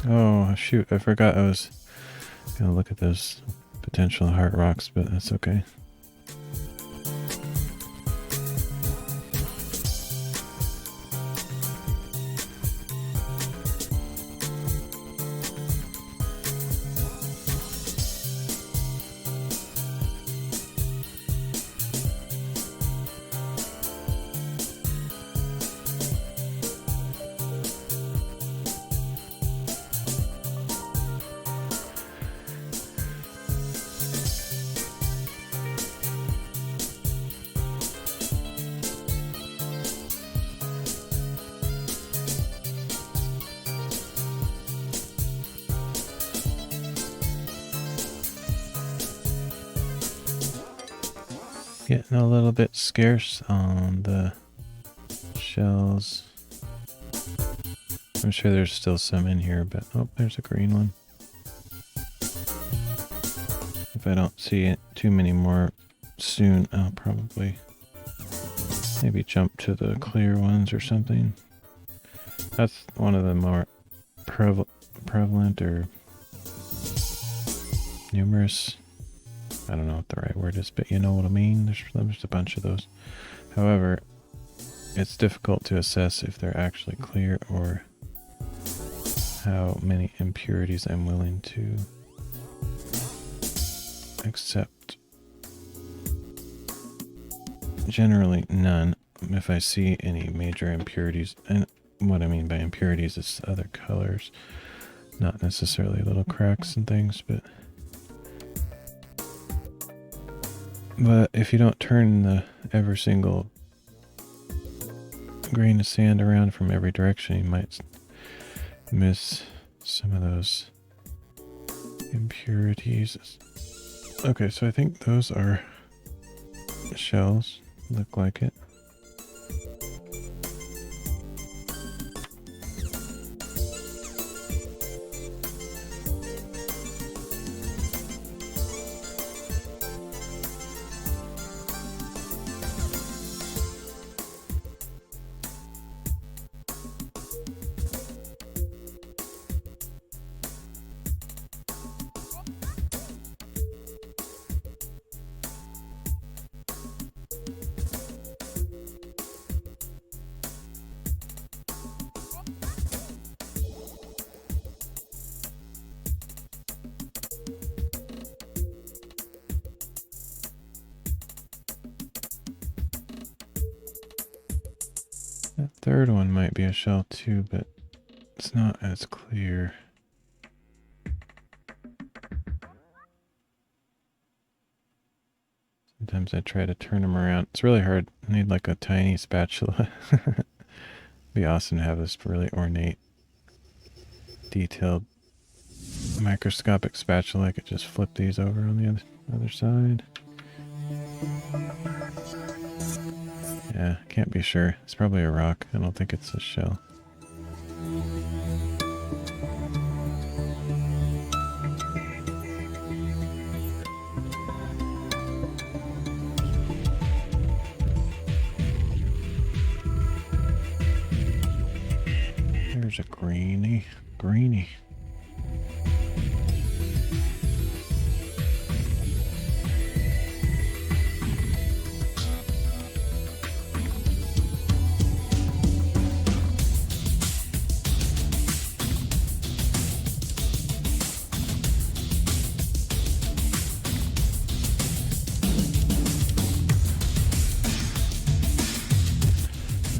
Oh, shoot, I forgot I was gonna look at those potential heart rocks, but that's okay. Getting a little bit scarce on the shells. I'm sure there's still some in here, but oh, there's a green one. If I don't see it too many more soon, I'll probably maybe jump to the clear ones or something. That's one of the more prevalent or numerous. I don't know what the right word is, but you know what I mean. There's a bunch of those. However, it's difficult to assess if they're actually clear or how many impurities I'm willing to accept. Generally none. If I see any major impurities, and what I mean by impurities is other colors, not necessarily little cracks and things, but if you don't turn every single grain of sand around from every direction, you might miss some of those impurities. Okay, so I think those are shells. Look like it. That third one might be a shell too, but It's not as clear. Sometimes I try to turn them around. It's really hard. I need like a tiny spatula. Be awesome to have this really ornate, detailed microscopic spatula. I could just flip these over on the other side. Yeah, can't be sure. It's probably a rock. I don't think it's a shell. There's a greeny.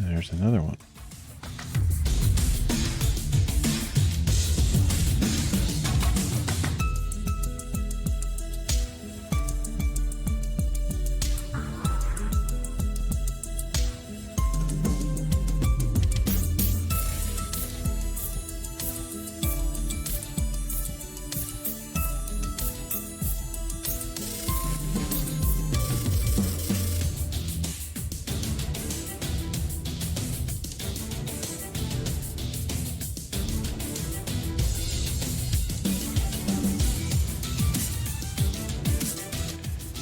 There's another one.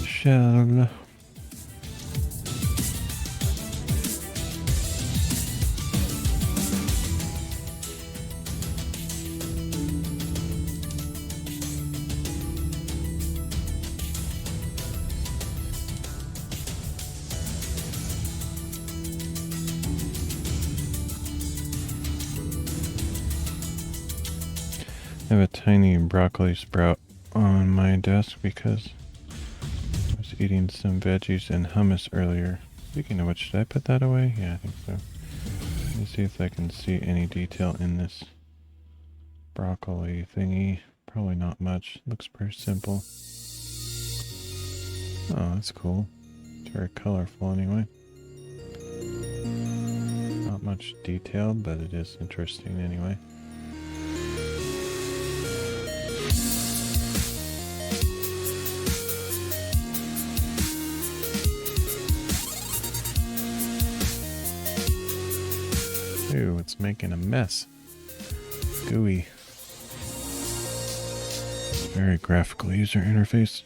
Shell. I have a tiny broccoli sprout on my desk because I was eating some veggies and hummus earlier. Speaking of which, should I put that away? Yeah, I think so. Let me see if I can see any detail in this broccoli thingy. Probably not much. Looks pretty simple. Oh, that's cool. It's very colorful anyway. Not much detail, but it is interesting anyway. Ooh, it's making a mess. Gooey. Very graphical user interface.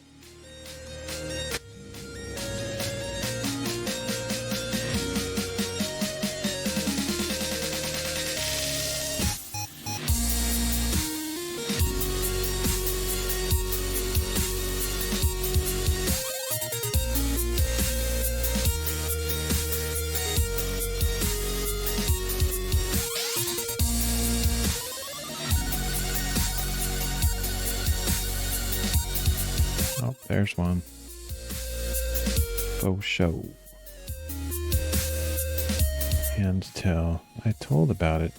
Oh, there's one. Faux show. Hand tell. I told about it.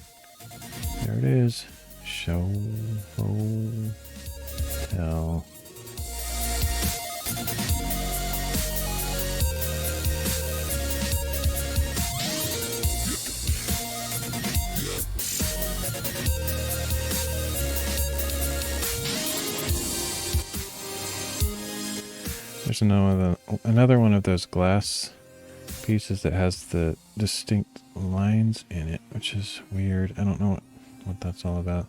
There it is. Show, faux, tell. There's another one of those glass pieces that has the distinct lines in it, which is weird. I don't know what that's all about.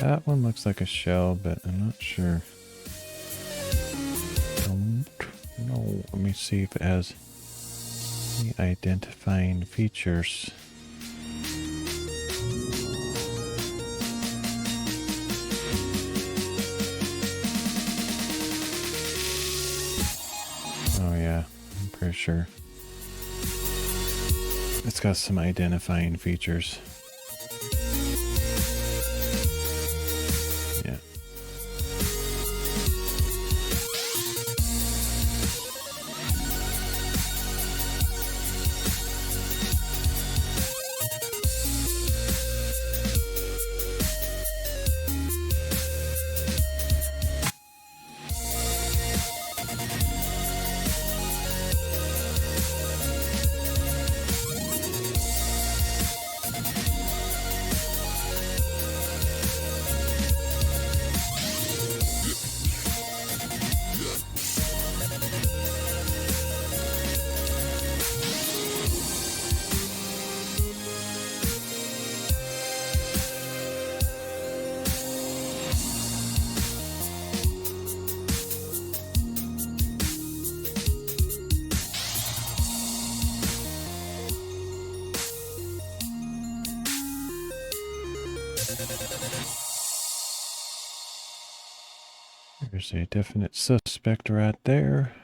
That one looks like a shell, but I'm not sure. Don't know. Let me see if it has any identifying features. Pretty sure. It's got some identifying features. Yeah. There's a definite suspect right there,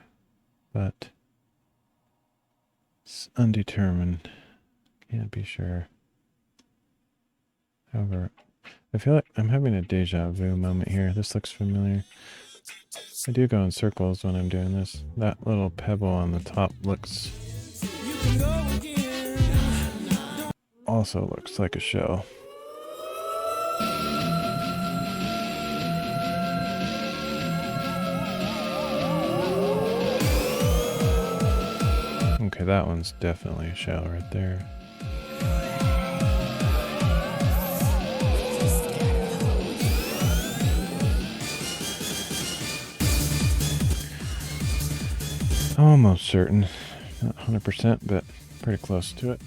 but it's undetermined. Can't be sure. However, I feel like I'm having a deja vu moment here. This looks familiar. I do go in circles when I'm doing this. That little pebble on the top also looks like a shell. Okay, that one's definitely a shell right there. Almost certain. Not 100%, but pretty close to it.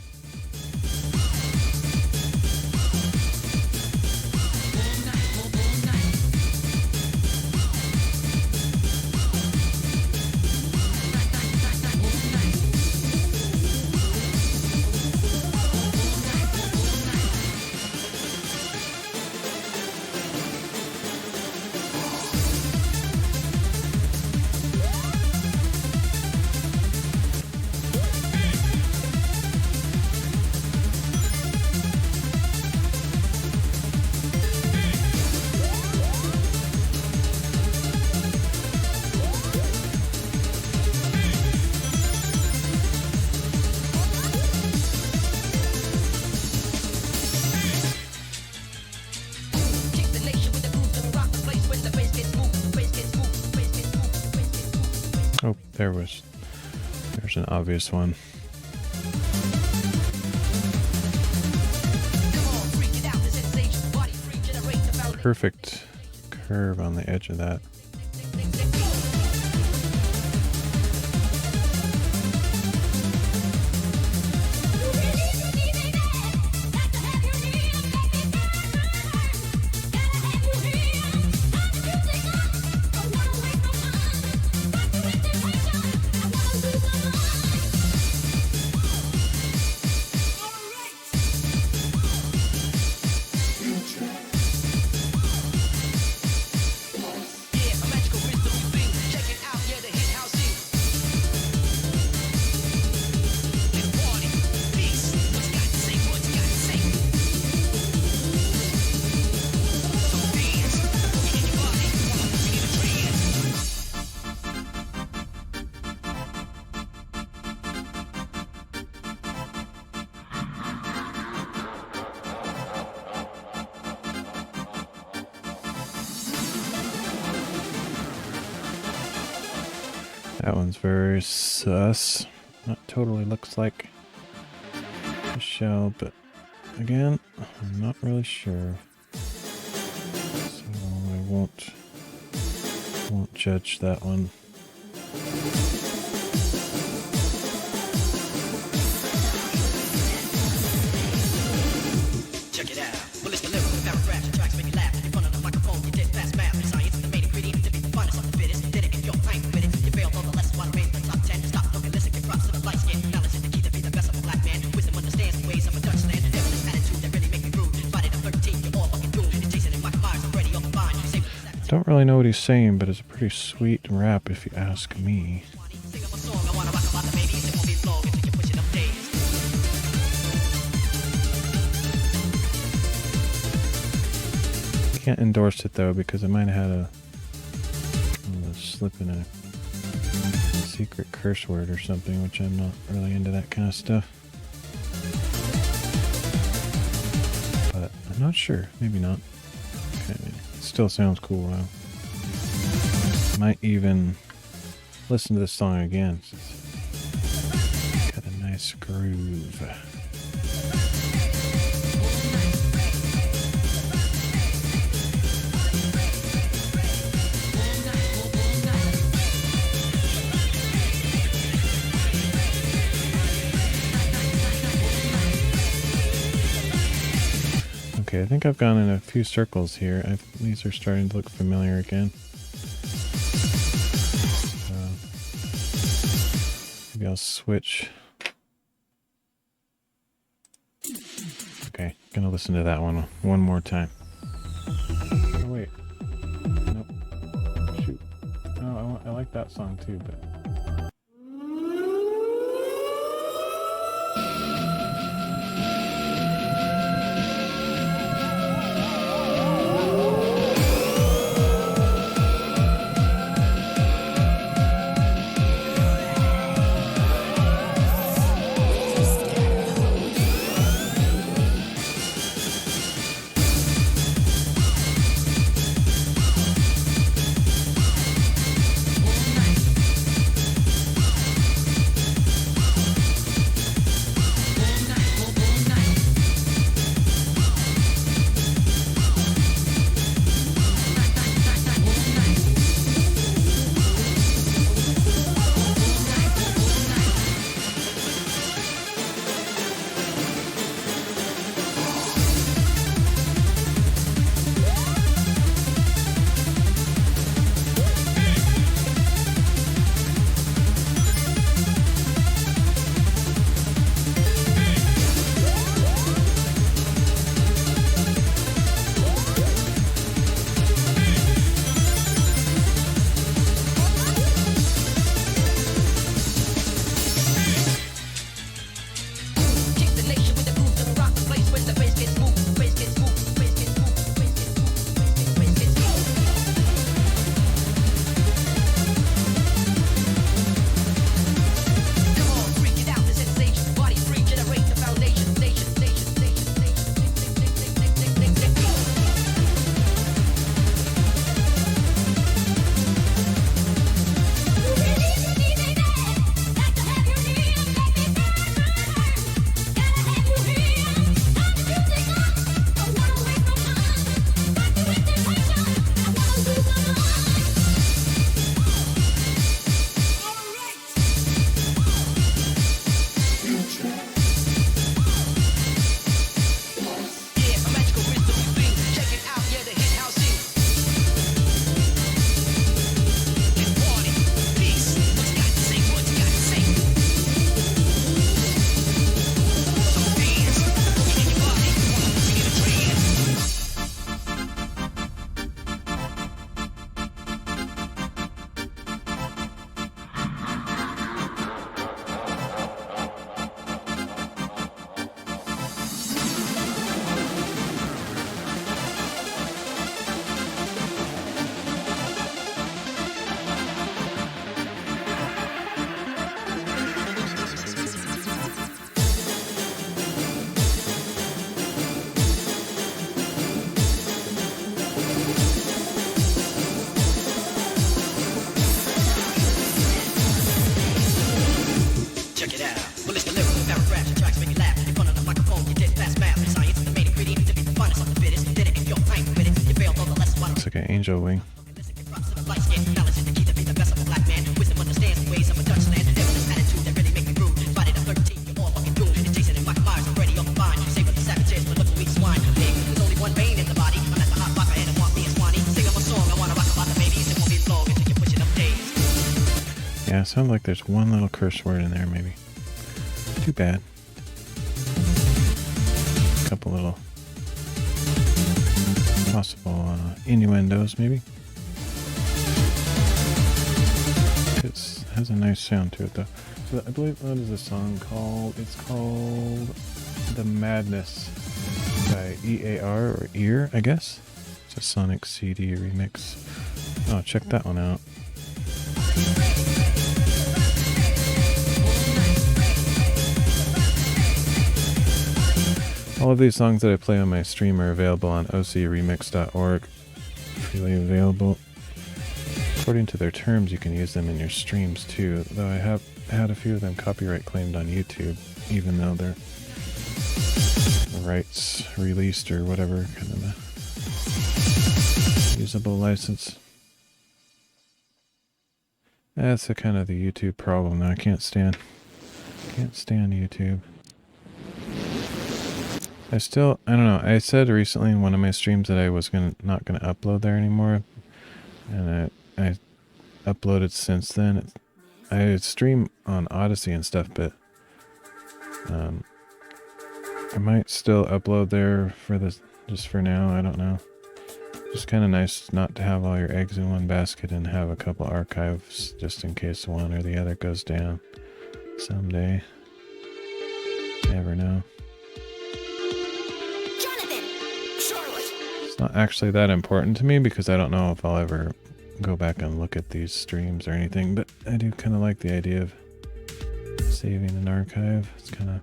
Oh, there's an obvious one. Perfect curve on the edge of that. That one's very sus. Not totally looks like a shell, but again, I'm not really sure. So I won't judge that one. Check it out. Well, it's the lyrical paragraphs and tracks make you laugh. In front of the microphone, you did fast math. Science is the main ingredient to be the finest of the fittest. Did it if you're playing with it. You failed all the lessons while raising the top 10. Stop, look, and listen, give props to the light skin. Knowledge is the key to be the best of a black man. Wisdom understands the ways of a Dutchman. There's this attitude that really make me rude. Friday the 13th, you're all fucking doomed. And Jason and Michael Myers already on the line. I don't really know what he's saying, but it's a pretty sweet rap if you ask me. Sing up a song, I wanna rock about the Can't endorse it though because it might have had a slip in a secret curse word or something, which I'm not really into that kind of stuff. But I'm not sure. Maybe not. Okay. It still sounds cool though. Might even listen to this song again. It's got a nice groove. Okay, I think I've gone in a few circles here. These are starting to look familiar again. So maybe I'll switch. Okay, gonna listen to that one more time. Oh wait, nope. Shoot. No, I like that song too, but. Angel Wing. Yeah, it sounds like there's one little curse word in there, maybe. Too bad. A couple little possible innuendos, maybe. It has a nice sound to it, though. So I believe, what is this song called? It's called The Madness by EAR, or Ear, I guess. It's a Sonic CD remix. Oh, check that one out. All of these songs that I play on my stream are available on ocremix.org. Freely available. According to their terms, you can use them in your streams too, though I have had a few of them copyright claimed on YouTube, even though they're rights released or whatever kind of a usable license. That's the kind of the YouTube problem. I can't stand YouTube. I don't know. I said recently in one of my streams that I was not gonna upload there anymore, and I uploaded since then. I stream on Odyssey and stuff, but I might still upload there for this, just for now. I don't know. Just kind of nice not to have all your eggs in one basket and have a couple archives just in case one or the other goes down someday. Never know. It's not actually that important to me because I don't know if I'll ever go back and look at these streams or anything, but I do kind of like the idea of saving an archive. It's kind of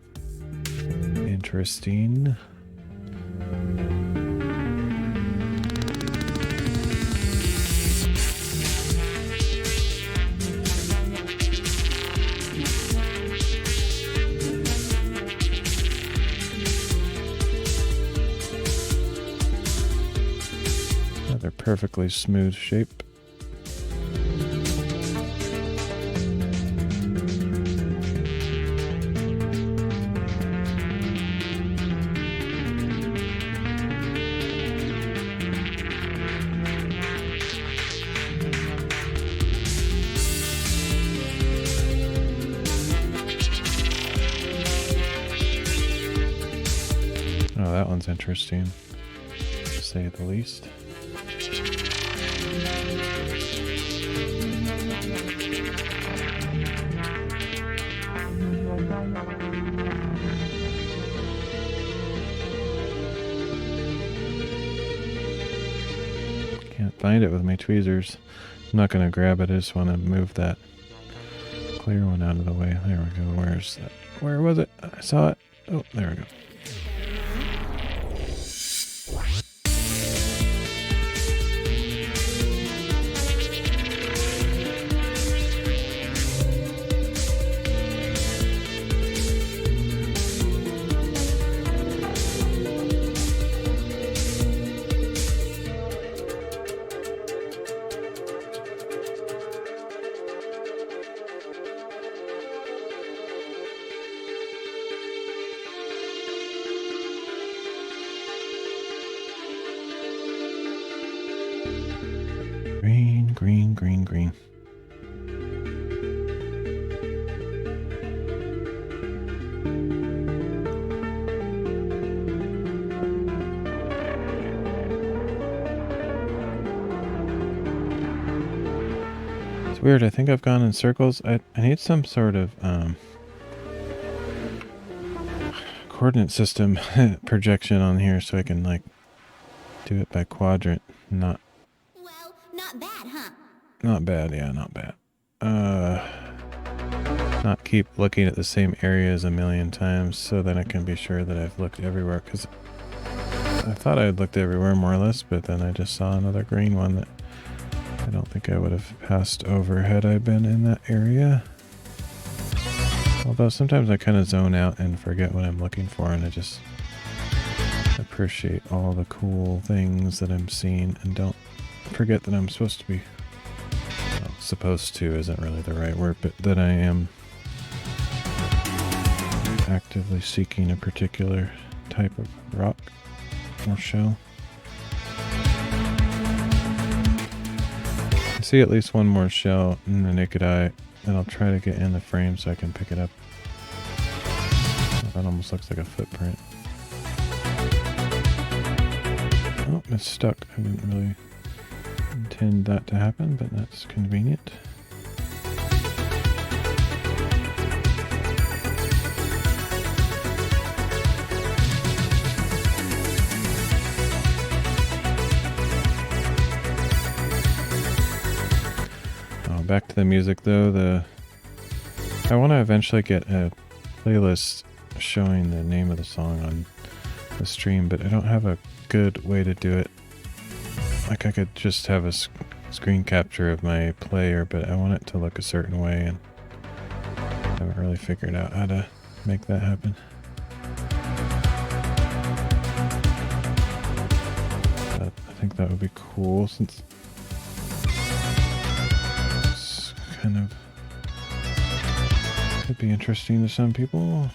interesting. Another perfectly smooth shape. Oh, that one's interesting, to say the least. Can't find it with my tweezers. I'm not going to grab it. I just want to move that clear one out of the way. There we go. Where's that? Where was it? I saw it. Oh, there we go. Green, green, green. It's weird. I think I've gone in circles. I need some sort of coordinate system projection on here so I can like do it by quadrant. Not bad, huh? Not bad, yeah, not bad. Not keep looking at the same areas a million times so that I can be sure that I've looked everywhere, because I thought I had looked everywhere more or less, but then I just saw another green one that I don't think I would have passed over had I been in that area. Although sometimes I kind of zone out and forget what I'm looking for, and I just appreciate all the cool things that I'm seeing and don't forget that I'm supposed to be, well, supposed to isn't really the right word, but that I am actively seeking a particular type of rock or shell. I see at least one more shell in the naked eye, and I'll try to get in the frame so I can pick it up. That almost looks like a footprint. Oh, it's stuck. I didn't really intend that to happen, but that's convenient. back to the music though. I want to eventually get a playlist showing the name of the song on the stream, but I don't have a good way to do it. Like I could just have a screen capture of my player, but I want it to look a certain way, and I haven't really figured out how to make that happen. But I think that would be cool, since it's kind of could be interesting to some people.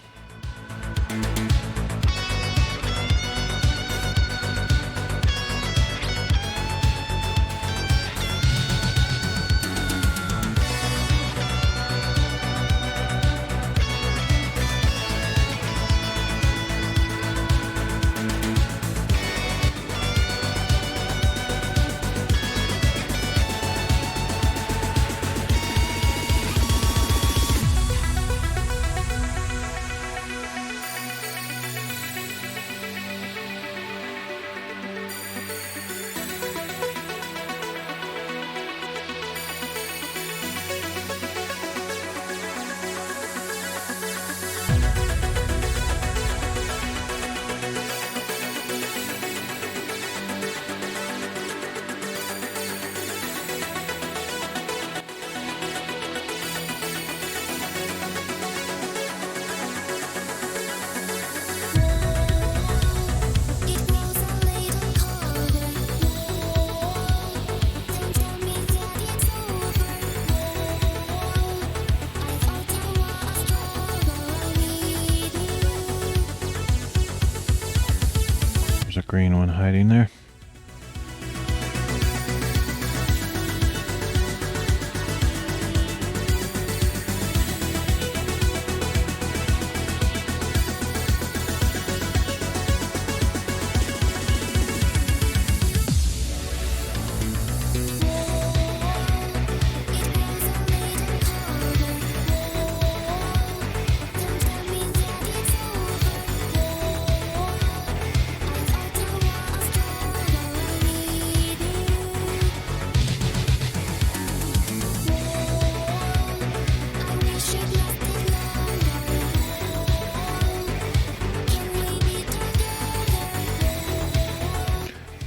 Green one hiding there.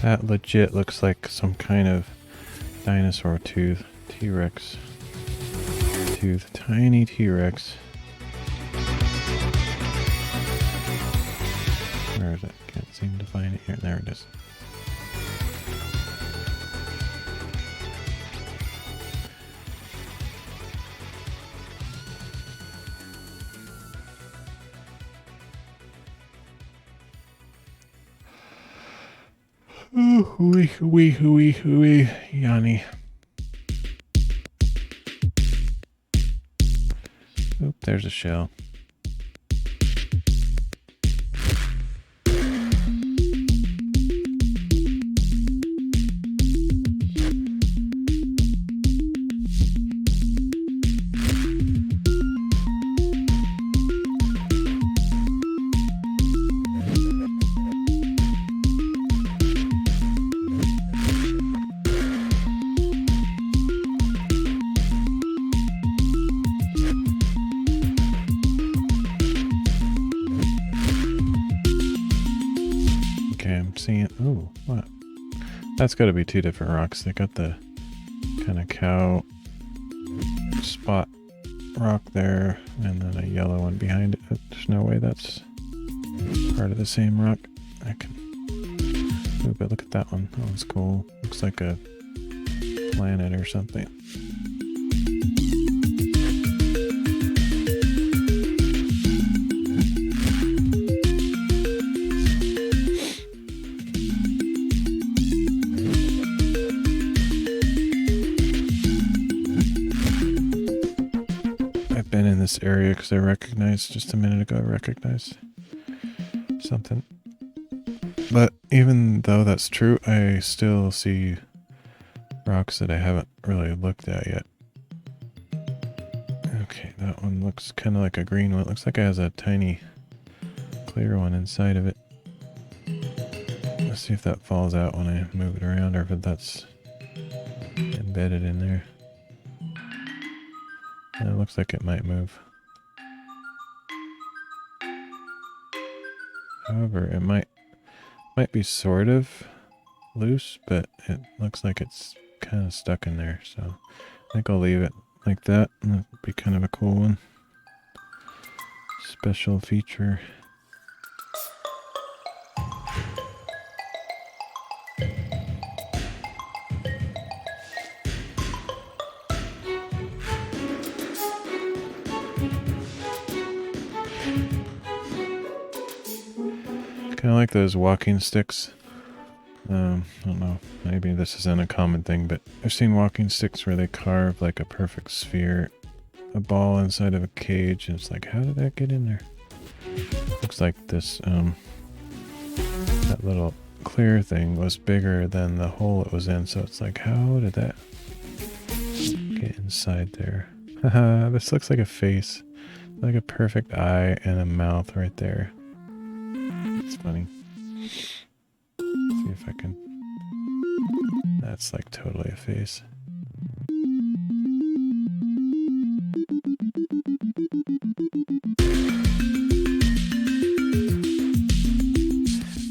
That legit looks like some kind of dinosaur tooth. T-Rex tooth. Tiny T-Rex. Where is it? Can't seem to find it here. There it is. Ooh, hooey, hooey, hooey, hooey, Yanni. Oop, there's a shell. Oh, what? That's got to be two different rocks. They got the kind of cow spot rock there, and then a yellow one behind it. There's no way that's part of the same rock. I can move it. Look at that one. That one's cool. Looks like a planet or something. Been in this area because I recognized just a minute ago. I recognized something, but even though that's true, I still see rocks that I haven't really looked at yet. Okay, that one looks kind of like a green one. It looks like it has a tiny clear one inside of it. Let's see if that falls out when I move it around, or if that's embedded in there. It looks like it might move. However, it might be sort of loose, but it looks like it's kind of stuck in there. So I think I'll leave it like that. That'd be kind of a cool one. Special feature. Kind of like those walking sticks. I don't know, maybe this isn't a common thing, but I've seen walking sticks where they carve like a perfect sphere, a ball inside of a cage, and it's like, how did that get in there? Looks like this, that little clear thing was bigger than the hole it was in, so it's like, how did that get inside there? Haha, this looks like a face, like a perfect eye and a mouth right there. It's funny. See if I can. That's like totally a face.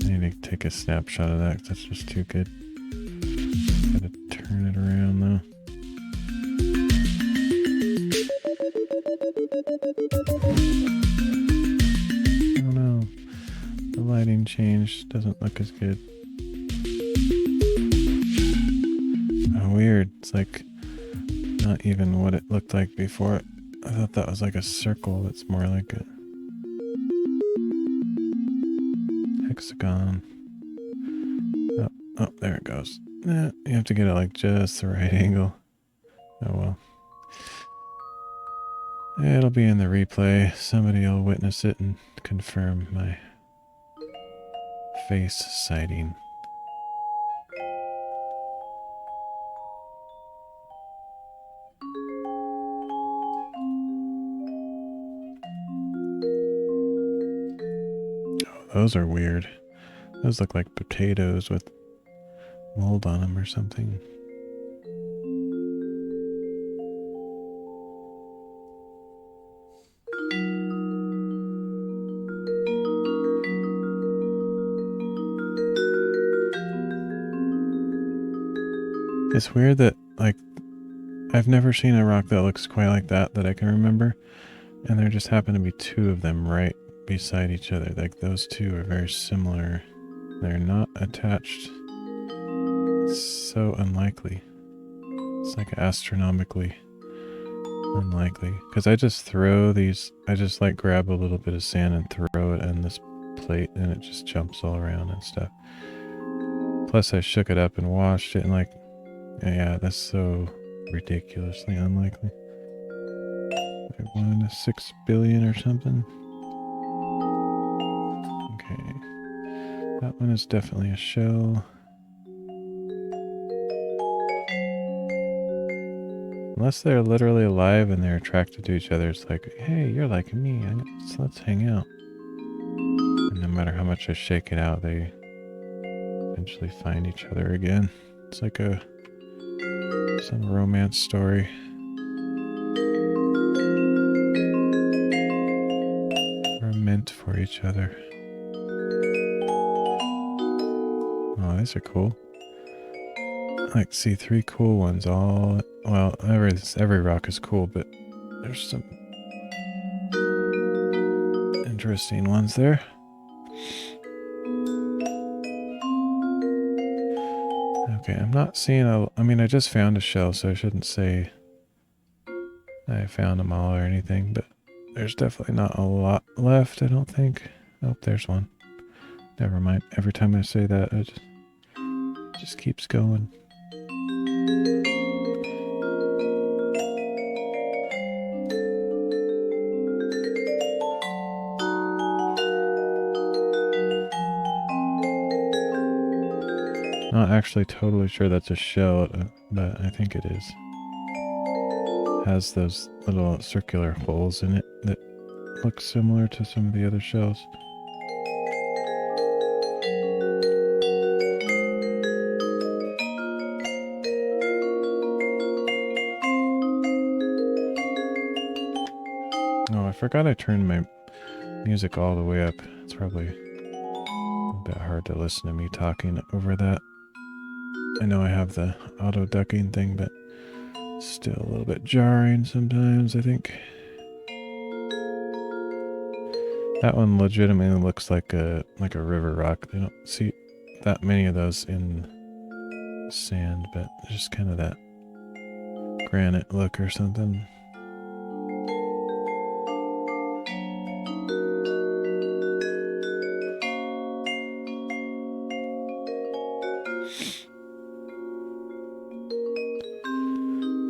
I need to take a snapshot of that 'cause that's just too good. Gotta turn it around though. I don't know. The lighting change doesn't look as good. Weird. It's like not even what it looked like before. I thought that was like a circle. It's more like a hexagon. Oh, there it goes. You have to get it like just the right angle. Oh well. It'll be in the replay. Somebody will witness it and confirm my face sighting. Those are weird. Those look like potatoes with mold on them or something. It's weird that, like, I've never seen a rock that looks quite like that I can remember. And there just happen to be two of them right beside each other. Like, those two are very similar. They're not attached. It's so unlikely. It's like astronomically unlikely. Because I just throw these, I just like grab a little bit of sand and throw it in this plate and it just jumps all around and stuff. Plus I shook it up and washed it and like, yeah, that's so ridiculously unlikely. Like 1 in 6 billion or something. Okay. That one is definitely a shell. Unless they're literally alive and they're attracted to each other, it's like, hey, you're like me, so let's hang out. And no matter how much I shake it out, they eventually find each other again. It's like some romance story. We're meant for each other. Oh, these are cool. I like to see 3 cool ones all... Well, every rock is cool, but there's some interesting ones there. Okay, I'm not seeing I mean, I just found a shell, so I shouldn't say I found them all or anything, but there's definitely not a lot left, I don't think. Oh, there's one. Never mind. Every time I say that, it just keeps going. Not actually totally sure that's a shell, but I think it is. Has those little circular holes in it that look similar to some of the other shells. forgot I turned my music all the way up. It's probably a bit hard to listen to me talking over that. I know I have the auto ducking thing, but still a little bit jarring sometimes, I think. That one legitimately looks like a river rock. They don't see that many of those in sand, but just kind of that granite look or something.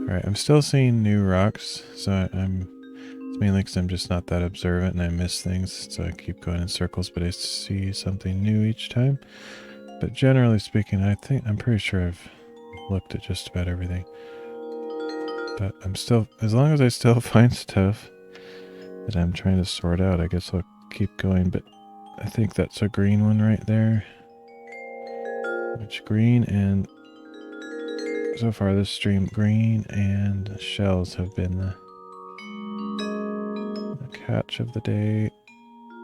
Alright, I'm still seeing new rocks, so it's mainly because I'm just not that observant and I miss things, so I keep going in circles, but I see something new each time. But generally speaking, I'm pretty sure I've looked at just about everything. But as long as I still find stuff that I'm trying to sort out, I guess I'll keep going. But I think that's a green one right there. Which green and so far this stream, green and shells have been the catch of the day.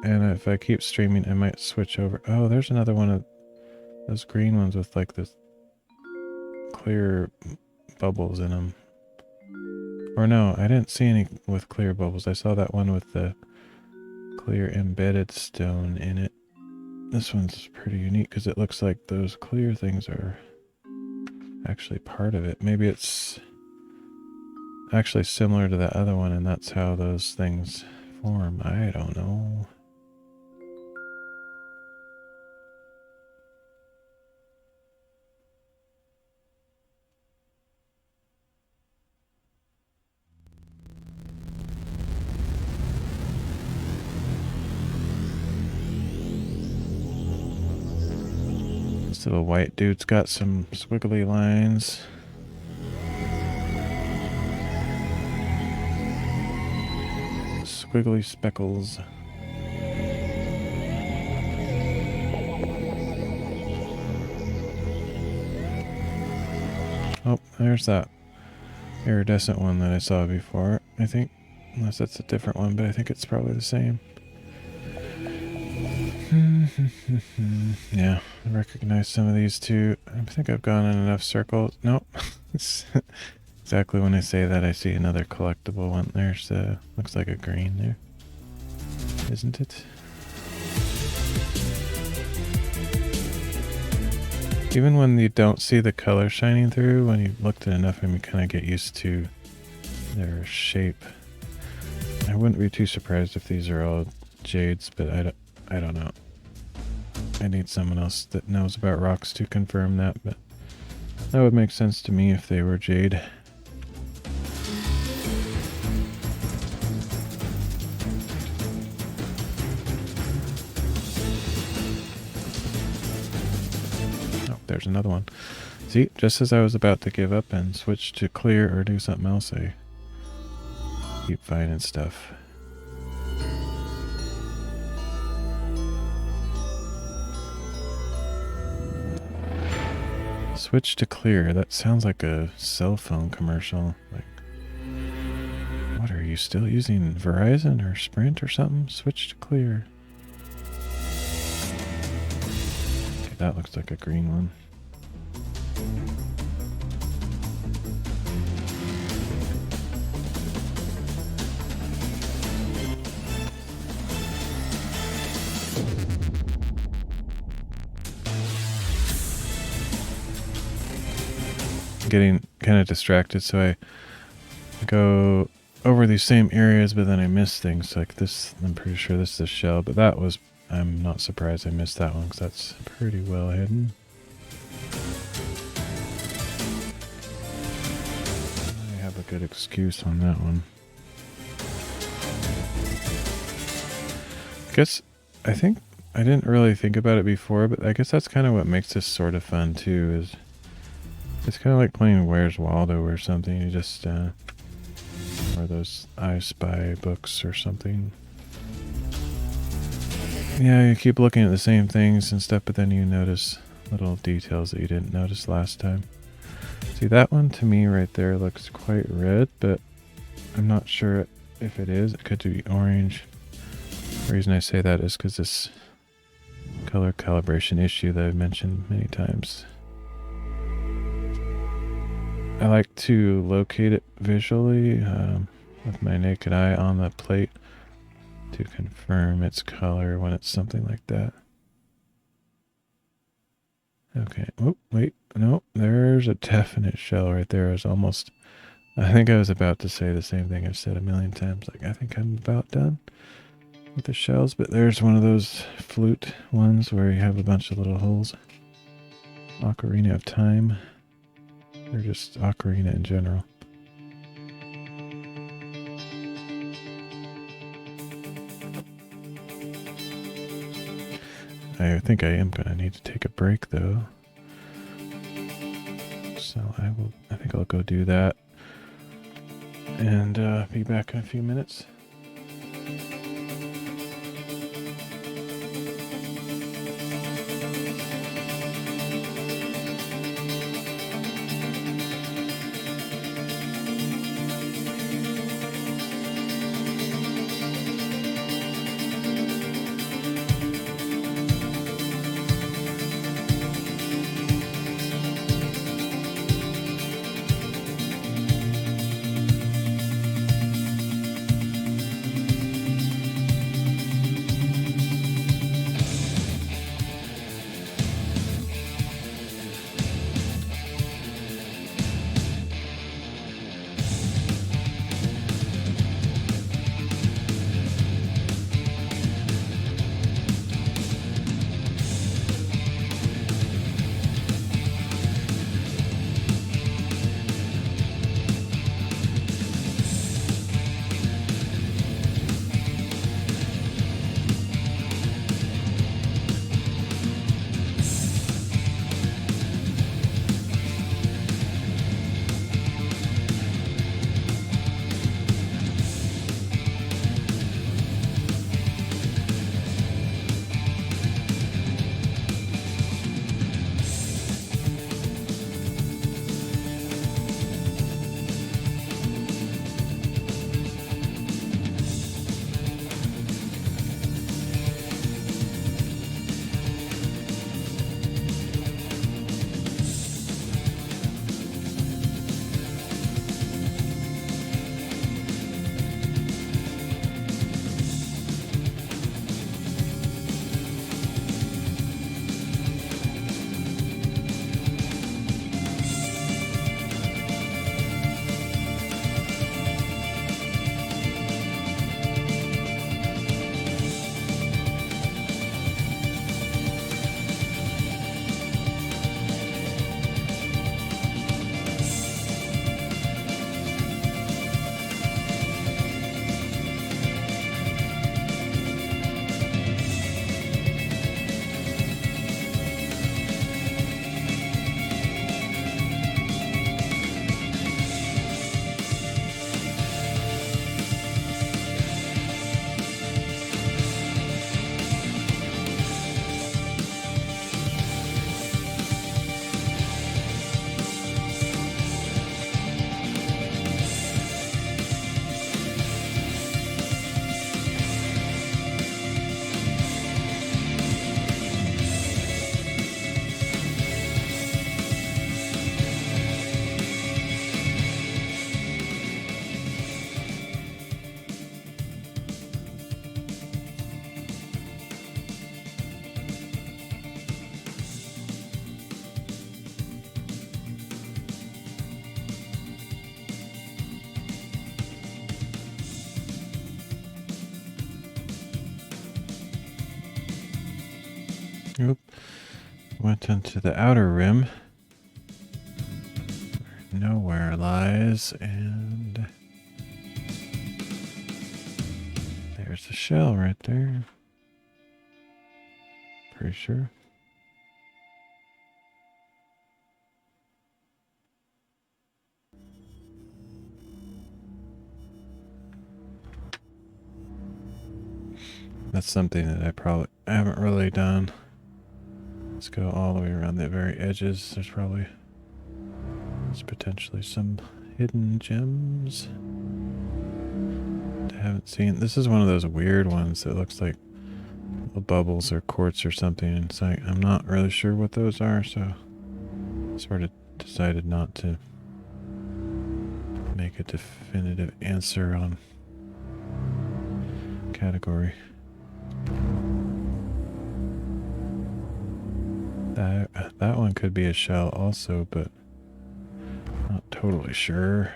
And if I keep streaming, I might switch over. Oh, there's another one of those green ones with like this clear bubbles in them. Or no, I didn't see any with clear bubbles. I saw that one with the clear embedded stone in it. This one's pretty unique because it looks like those clear things are actually part of it. Maybe it's actually similar to the other one and that's how those things form. I don't know. This little white dude's got some squiggly lines. Squiggly speckles. Oh, there's that iridescent one that I saw before, I think. Unless that's a different one, but I think it's probably the same. Yeah, I recognize some of these too. I think I've gone in enough circles. Nope. Exactly when I say that, I see another collectible one. There's looks like a green there. Isn't it? Even when you don't see the color shining through, when you've looked at enough of them, you kind of get used to their shape. I wouldn't be too surprised if these are all jades, but I don't know. I need someone else that knows about rocks to confirm that, but that would make sense to me if they were jade. Oh, there's another one. See, just as I was about to give up and switch to clear or do something else, I keep finding stuff. Switch to clear. That sounds like a cell phone commercial. Like, what are you still using? Verizon or Sprint or something? Switch to clear. Okay, that looks like a green one. Getting kind of distracted, so I go over these same areas, but then I miss things like this. I'm pretty sure this is a shell, but that was, I'm not surprised I missed that one because that's pretty well hidden. I have a good excuse on that one. I think I didn't really think about it before, but I guess that's kind of what makes this sort of fun too, is it's kind of like playing Where's Waldo or something. You just, or those I Spy books or something. Yeah, you keep looking at the same things and stuff, but then you notice little details that you didn't notice last time. See, that one to me right there looks quite red, but I'm not sure if it is, it could be orange. The reason I say that is because this color calibration issue that I've mentioned many times. I like to locate it visually with my naked eye on the plate to confirm its color when it's something like that. Okay. Oh, wait. No, there's a definite shell right there. It's almost... I think I was about to say the same thing I've said a million times. Like, I think I'm about done with the shells, but there's one of those flute ones where you have a bunch of little holes. Ocarina of Time. Or just Ocarina in general. I think I am going to need to take a break though. So I think I'll go do that. And be back in a few minutes. Oop. Went into the outer rim. Nowhere lies, and there's the shell right there. Pretty sure. That's something that I haven't really done. Let's go all the way around the very edges. There's potentially some hidden gems haven't seen. This is one of those weird ones that looks like little bubbles or quartz or something. It's like, I'm not really sure what those are, so sort of decided not to make a definitive answer on category. That one could be a shell also, but not totally sure.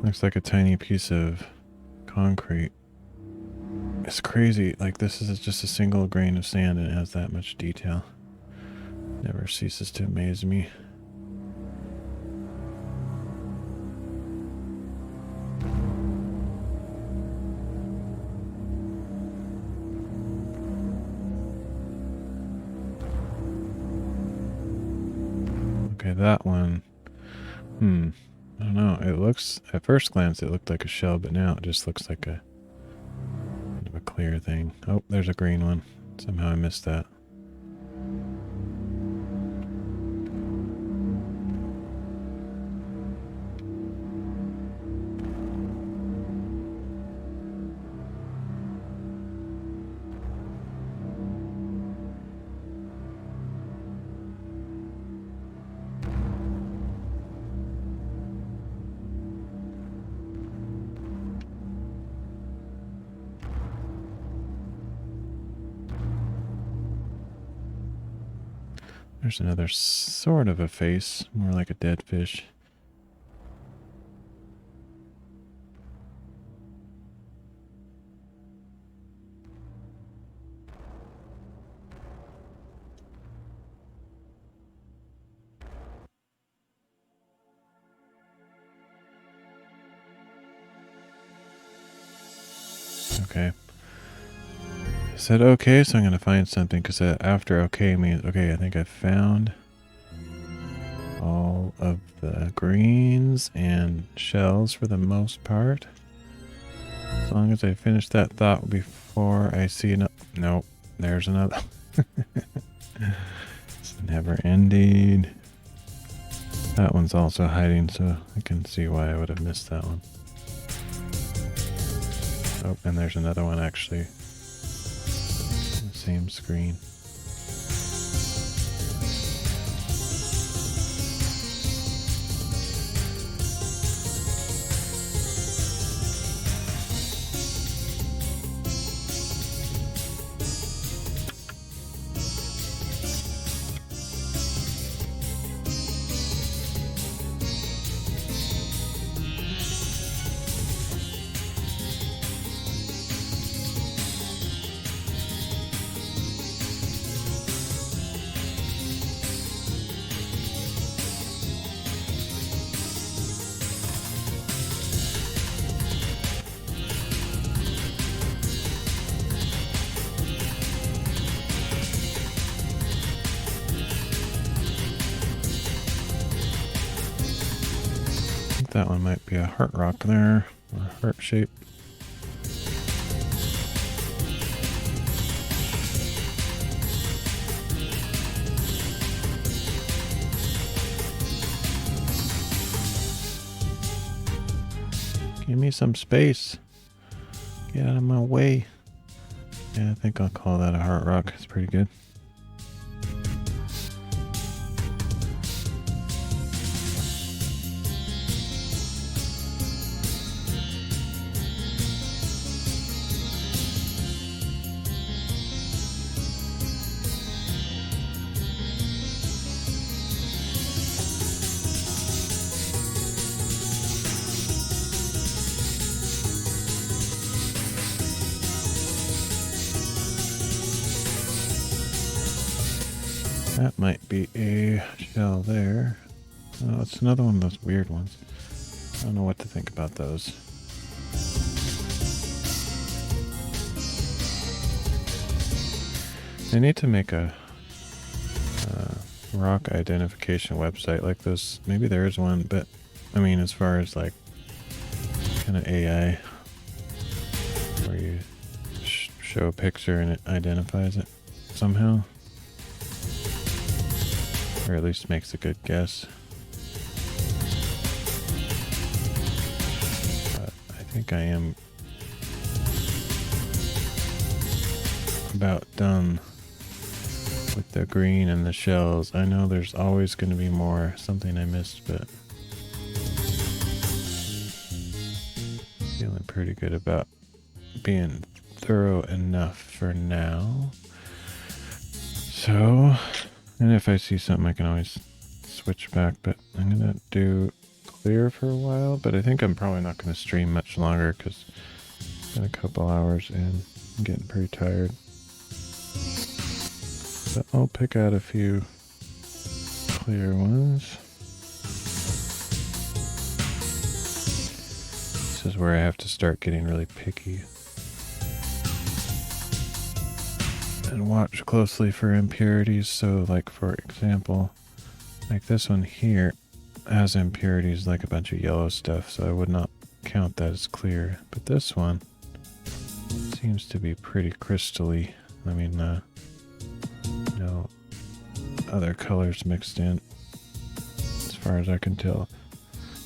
Looks like a tiny piece of concrete. It's crazy. Like, this is just a single grain of sand and it has that much detail. Never ceases to amaze me. Okay, that one. I don't know. It looks, at first glance, it looked like a shell, but now it just looks like a kind of a clear thing. Oh, there's a green one. Somehow I missed that. There's another sort of a face, more like a dead fish. Okay. I said okay, so I'm going to find something, because after okay means, okay, I think I found all of the greens and shells for the most part. As long as I finish that thought before I see another. Nope, there's another. It's never ending. That one's also hiding, so I can see why I would have missed that one. Oh, and there's another one actually. Same screen. That one might be a heart rock there, or a heart shape. Give me some space. Get out of my way. Yeah, I think I'll call that a heart rock. It's pretty good. That might be a shell there. Oh, it's another one of those weird ones. I don't know what to think about those. I need to make a rock identification website like this. Maybe there is one, but I mean, as far as like kind of AI where you show a picture and it identifies it somehow, or at least makes a good guess. But I think I am about done with the green and the shells. I know there's always going to be more, something I missed, but feeling pretty good about being thorough enough for now. So, and if I see something I can always switch back, but I'm going to do clear for a while, but I think I'm probably not going to stream much longer because it's been a couple hours and I'm getting pretty tired. But I'll pick out a few clear ones. This is where I have to start getting really picky and watch closely for impurities. So like for example, like this one here has impurities like a bunch of yellow stuff, so I would not count that as clear. But this one seems to be pretty crystally. I mean, no other colors mixed in as far as I can tell.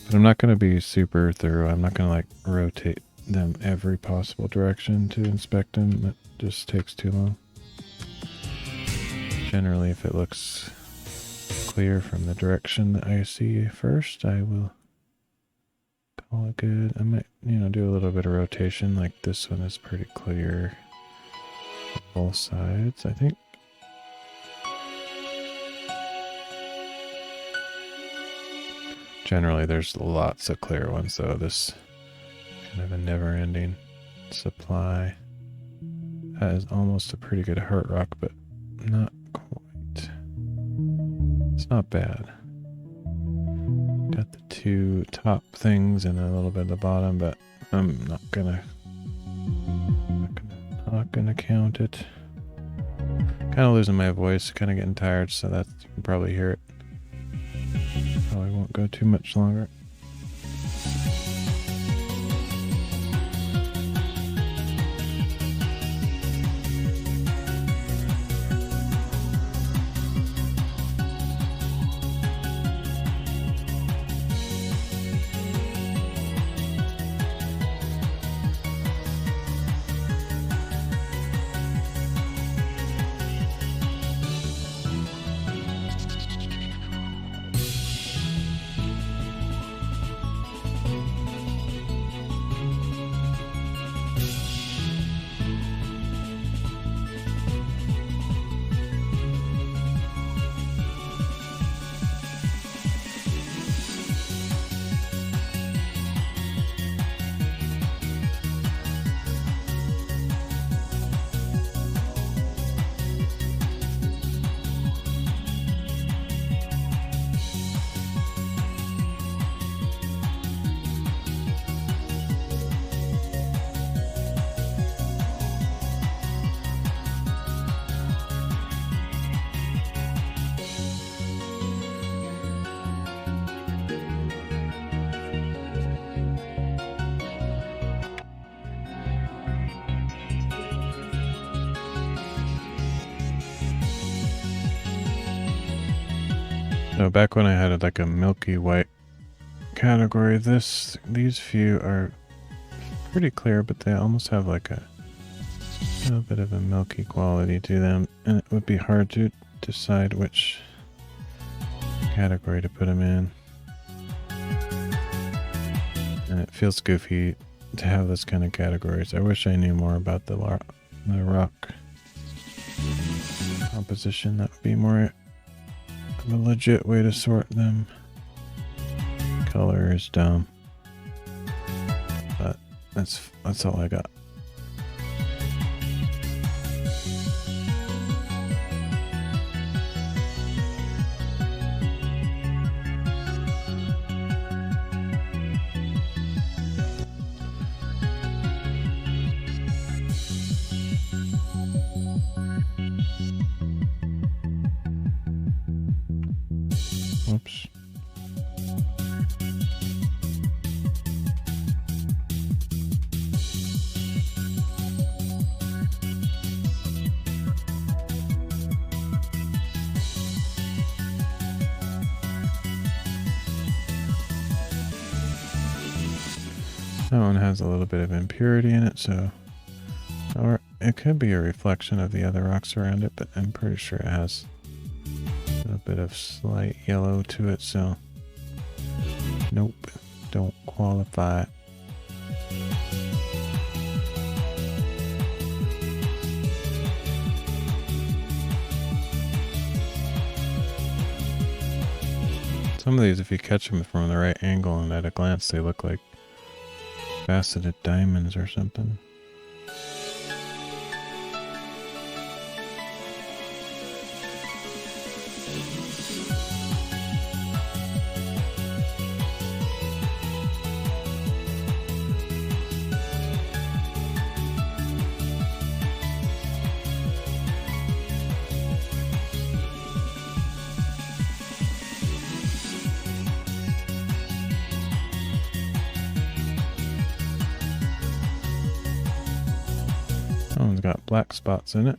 But I'm not going to be super thorough. I'm not going to like rotate them every possible direction to inspect them. That just takes too long. Generally, if it looks clear from the direction that I see first, I will call it good. I might, do a little bit of rotation. Like this one is pretty clear on both sides, I think. Generally, there's lots of clear ones, though. This kind of a never-ending supply. That is almost a pretty good heart rock, but not quite. It's not bad. Got the two top things and a little bit of the bottom, but I'm not gonna count it. Kind of losing my voice, kind of getting tired, so that you can probably hear it. Probably won't go too much longer. So back when I had like a milky white category, these few are pretty clear, but they almost have like a little bit of a milky quality to them, and it would be hard to decide which category to put them in. And it feels goofy to have this kind of categories. I wish I knew more about the rock composition. That would be more of a legit way to sort them. Color is dumb, but that's all I got. Whoops. That one has a little bit of impurity in it, so... Or it could be a reflection of the other rocks around it, but I'm pretty sure it has a bit of slight yellow to it, so... Nope, don't qualify. Some of these, if you catch them from the right angle and at a glance, they look like faceted diamonds or something. That one's got black spots in it.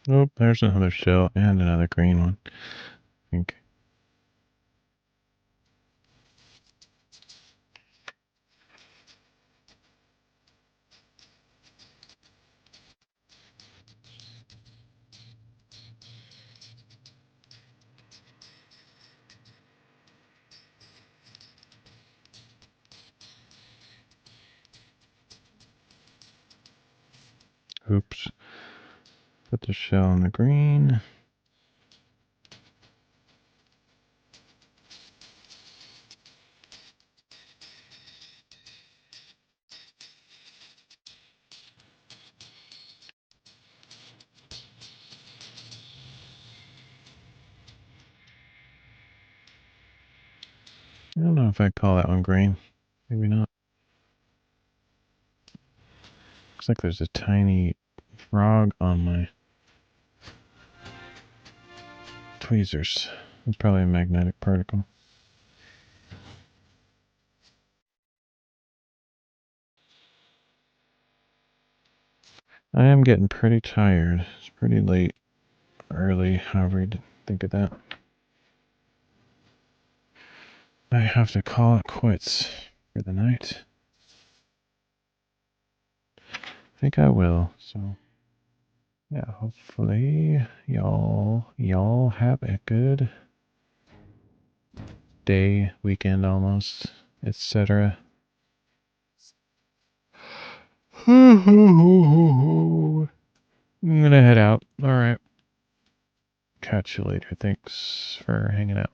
Oh, there's another shell and another green one, I think. Oops. Put the shell in the green. I don't know if I'd call that one green. Maybe not. Looks like there's a tiny frog on my tweezers. It's probably a magnetic particle. I am getting pretty tired. It's pretty late. Early, however you think of that. I have to call it quits for the night. I think I will, so yeah, hopefully y'all have a good day, weekend almost, etc. I'm gonna head out. Alright. Catch you later. Thanks for hanging out.